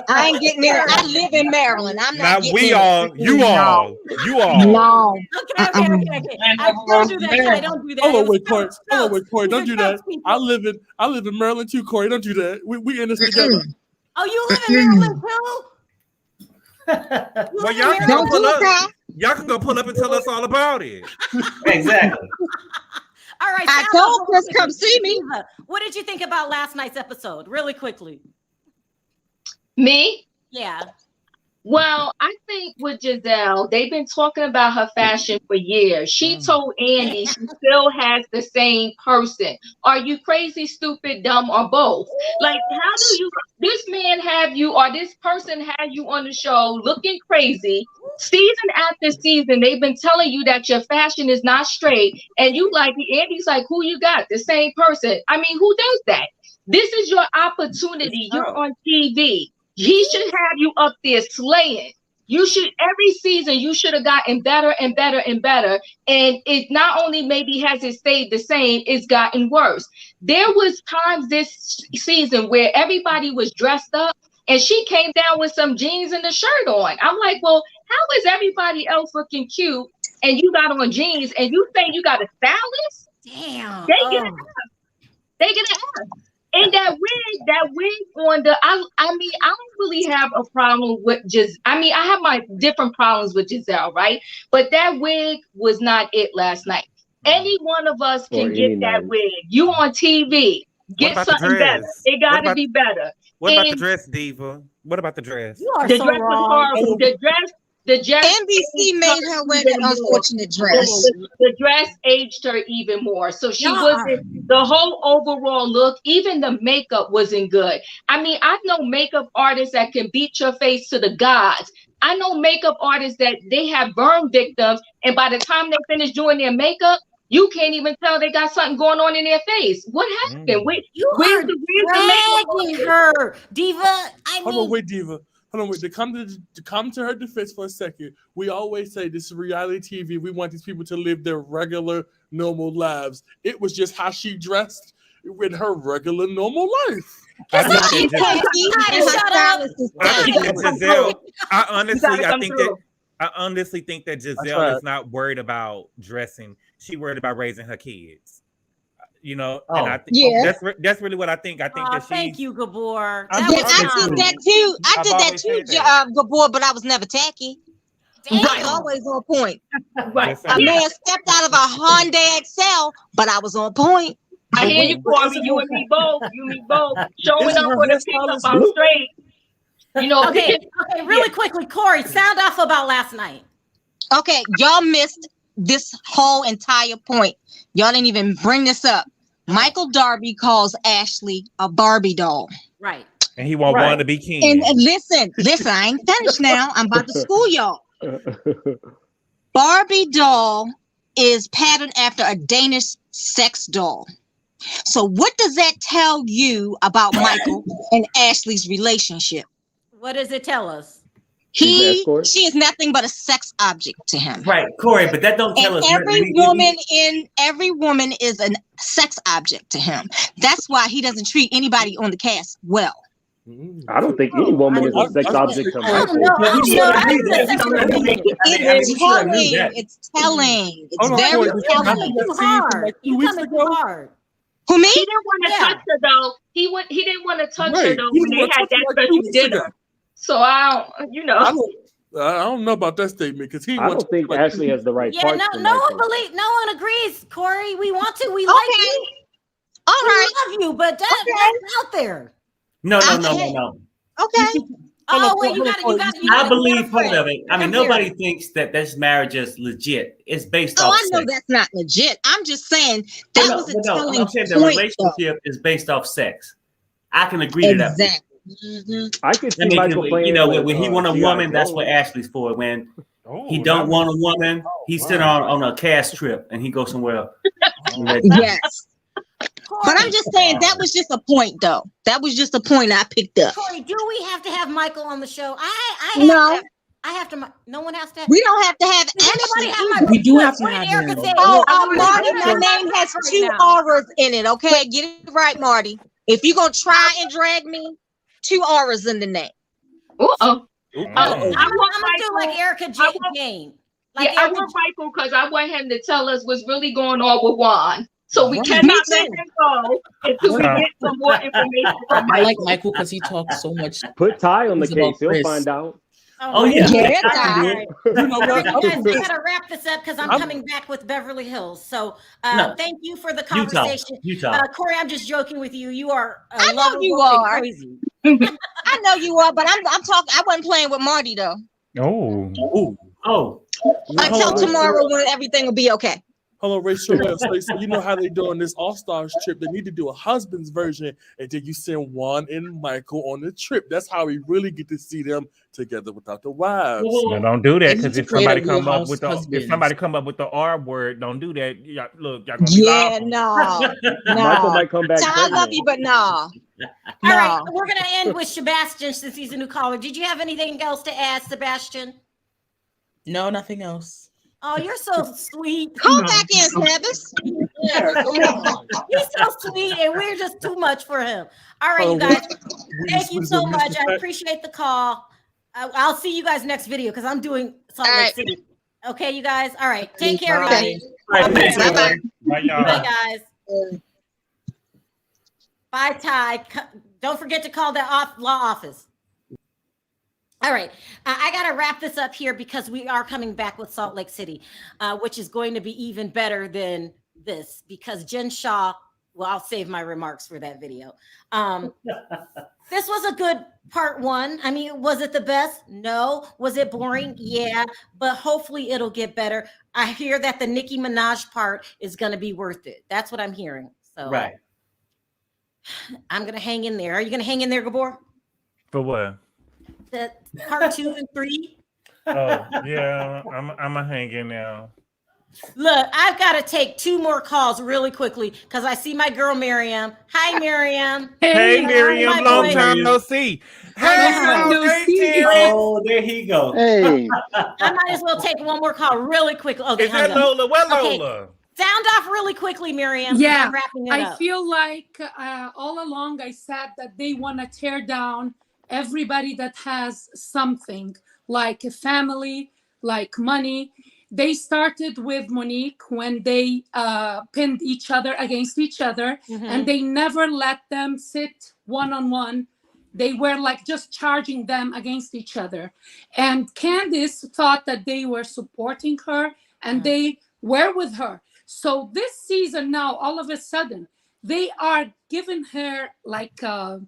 I ain't getting in it. I live in Maryland. I'm not getting in it. You all. No. Okay. Don't do that, Ty. Don't do that. Oh wait, Corey. Don't do that. I live in Maryland too, Corey. Don't do that. We in this together. Oh, you live in Maryland too? Well, y'all can go pull up. Y'all can go pull up and tell us all about it. Exactly. All right. I told Chris come see me. What did you think about last night's episode? Really quickly. Me? Yeah. Well, I think with Gizelle, they've been talking about her fashion for years. She told Andy she still has the same person. Are you crazy, stupid, dumb, or both? Like, how do you, this man have you, or this person have you on the show looking crazy? Season after season, they've been telling you that your fashion is not straight. And you like, Andy's like, who you got? The same person. I mean, who does that? This is your opportunity. You're on TV. He should have you up there slaying. You should, every season, you should have gotten better and better and better. And it not only maybe has it stayed the same, it's gotten worse. There was times this season where everybody was dressed up and she came down with some jeans and a shirt on. I'm like, well, how is everybody else looking cute and you got on jeans and you think you got a stylist? Damn. They get it. They get it. And that wig on the, I mean, I don't really have a problem with I have my different problems with Gizelle, right? But that wig was not it last night. Any one of us can get that wig. You on TV. Get something better. It got to be better. What about the dress, Diva? What about the dress? You are the so dress wrong. was horrible. The dress NBC made her wear that unfortunate dress. The dress aged her even more. So she wasn't, the whole overall look, even the makeup wasn't good. I mean, I know makeup artists that can beat your face to the gods. I know makeup artists that they have burn victims, and by the time they finish doing their makeup, you can't even tell they got something going on in their face. What happened? Where's the dragging her, Diva? Hold on, wait, Diva. Hold on, wait. To come to her defense for a second, we always say this is reality TV. We want these people to live their regular, normal lives. It was just how she dressed with her regular, normal life. I honestly think that Gizelle is not worried about dressing. She worried about raising her kids. You know, and I think that's really what I think. I think that she. Thank you, Gabor. I did that too. I did that too, Gabor, but I was never tacky. I was always on point. Right. I may have stepped out of a Honda Excel, but I was on point. I hear you, Corey. You and me both. Showing up for the pickup. I'm straight. You know. Okay, really quickly, Corey, sound off about last night. Okay, y'all missed this whole entire point. Y'all didn't even bring this up. Michael Darby calls Ashley a Barbie doll. Right. And he won't want to be king. And listen, I ain't finished now. I'm about to school y'all. Barbie doll is patterned after a Danish sex doll. So what does that tell you about Michael and Ashley's relationship? What does it tell us? She is nothing but a sex object to him. Right, Corey, but that don't tell us. Every woman is a sex object to him. That's why he doesn't treat anybody on the cast well. I don't think any woman is a sex object to Michael. It's telling. It's very telling. Too hard. Who, me? He didn't want to touch her though. He didn't want to touch her though when they had that special dinner. So I don't know about that statement because I don't think Ashley has the right. Yeah, no one agrees, Corey. We want to. We like you. All right, we love you, but that's out there. No. Okay. Oh, wait, you got. I believe part of it. I mean, nobody thinks that this marriage is legit. It's based off. I know sex. that's not legit. I'm just saying that was a telling I'm saying the point, relationship is based off sex. I can agree to that. Exactly. I could see Michael playing. When he want a woman, that's what Ashley's for. When he don't want a woman, he's sitting on a cast trip and he goes somewhere else. Yes. But I'm just saying that was just a point, though. That was just a point I picked up. Corey, do we have to have Michael on the show? No. I have to. No one has to. We don't have to have Ashley. We do have to have him. Marty, my name has 2 auras in it. Okay, get it right, Marty. If you're gonna try and drag me, 2 auras in the name. I'm gonna do like Erica Jane. I want Michael because I want him to tell us what's really going on with Juan. So we cannot let him go until we get some more information from Michael. I like Michael because he talks so much. Put Ty on the case. He'll find out. Oh yeah. Yeah, I You know All right, what? you guys, we gotta wrap this up because I'm coming back with Beverly Hills. So No. thank you for the Utah. conversation. Utah. Corey, I'm just joking with you. You are I know lovable you and are. crazy. I know you are, but I'm talking. I wasn't playing with Marty though. Oh. Until tomorrow when everything will be okay. Hello, Rachel. So you know how they do on this All-Stars trip. They need to do a husband's version, and then you send Juan and Michael on the trip. That's how we really get to see them together without the wives. No, don't do that, because if somebody come up with the R word, don't do that. Y'all, look, y'all gonna be liable. No. Michael might come back. I love you, but no. All right, we're gonna end with Sebastian since he's a new caller. Did you have anything else to add, Sebastian? No, nothing else. Oh, you're so sweet. Call back in, Sebas. He's so sweet, and we're just too much for him. All right, you guys. Thank you so much. I appreciate the call. I'll see you guys next video because I'm doing Salt Lake City. Okay, you guys. All right. Take care, everybody. Bye, Bye, guys. Bye, Ty. Don't forget to call the law office. All right, I got to wrap this up here because we are coming back with Salt Lake City, which is going to be even better than this because Jen Shaw, well, I'll save my remarks for that video. This was a good part one. I mean, was it the best? No. Was it boring? Yeah, but hopefully it'll get better. I hear that the Nicki Minaj part is going to be worth it. That's what I'm hearing. So right. I'm going to hang in there. Are you going to hang in there, Gabor? For what? The part 2 and 3. Oh yeah, I'm a hang in now. Look, I've got to take 2 more calls really quickly because I see my girl Miriam. Hi, Miriam. Hey, Miriam, long time no see. Oh, there he go. Hey. I might as well take 1 more call really quick. Oh, they Is that Lola? What Lola? Sound off really quickly, Miriam. Yeah, I'm wrapping it I up. feel like all along I said that they want to tear down everybody that has something like a family, like money. They started with Monique when they pinned each other against each other, and they never let them sit one-on-one. They were like just charging them against each other. And Candiace thought that they were supporting her and they were with her. So this season now, all of a sudden, they are giving her like hard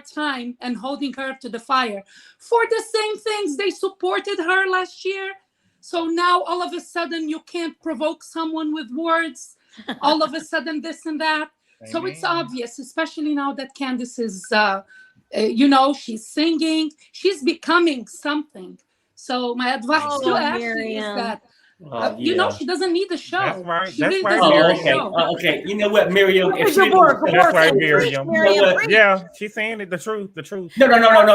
time and holding her to the fire for the same things they supported her last year. So now all of a sudden you can't provoke someone with words. All of a sudden this and that. So it's obvious, especially now that Candiace is, she's singing, she's becoming something. So my advice to Ashley is that, she doesn't need the show. That's right. She That's really right, doesn't need Miriam. the show. Okay. You know what, Miriam? That's right, Miriam. Yeah, she's saying it. The truth. No. Hold on,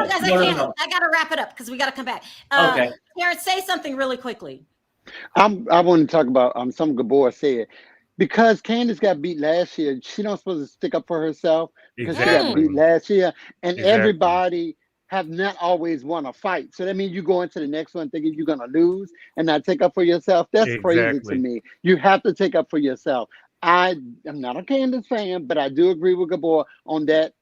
guys. I got to wrap it up because we got to come back. Okay. Karen, say something really quickly. I want to talk about something Gabor said. Because Candiace got beat last year, she not supposed to stick up for herself because she got beat last year. And everybody have not always won a fight. So that means you go into the next one thinking you're going to lose and not take up for yourself. That's crazy to me. You have to take up for yourself. I am not a Candiace fan, but I do agree with Gabor on that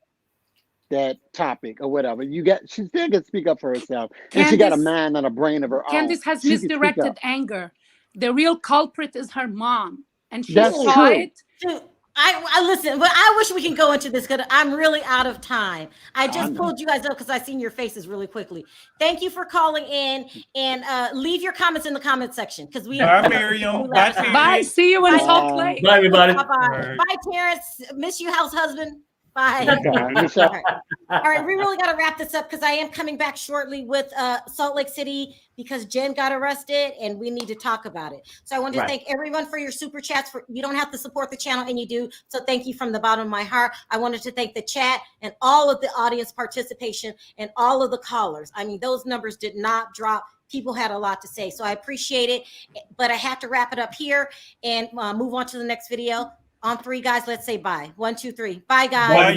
topic or whatever. She still can speak up for herself. And she got a mind and a brain of her own. Candiace has misdirected anger. The real culprit is her mom. And she That's saw true. it. Dude, I listen, but I wish we can go into this because I'm really out of time. I just pulled you guys up because I seen your faces really quickly. Thank you for calling in and leave your comments in the comment section because we. Bye, Miriam. Bye, Terrence. Bye. See you in Salt Lake. Bye, everybody. Bye, Terrence. Miss you, house husband. Bye. Okay. All right, we really got to wrap this up because I am coming back shortly with Salt Lake City because Jen got arrested and we need to talk about it. So I want to thank everyone for your super chats. You don't have to support the channel and you do. So thank you from the bottom of my heart. I wanted to thank the chat and all of the audience participation and all of the callers. I mean, those numbers did not drop. People had a lot to say. So I appreciate it. But I have to wrap it up here and move on to the next video. On 3, guys, let's say bye. 1, 2, 3. Bye, guys. Bye.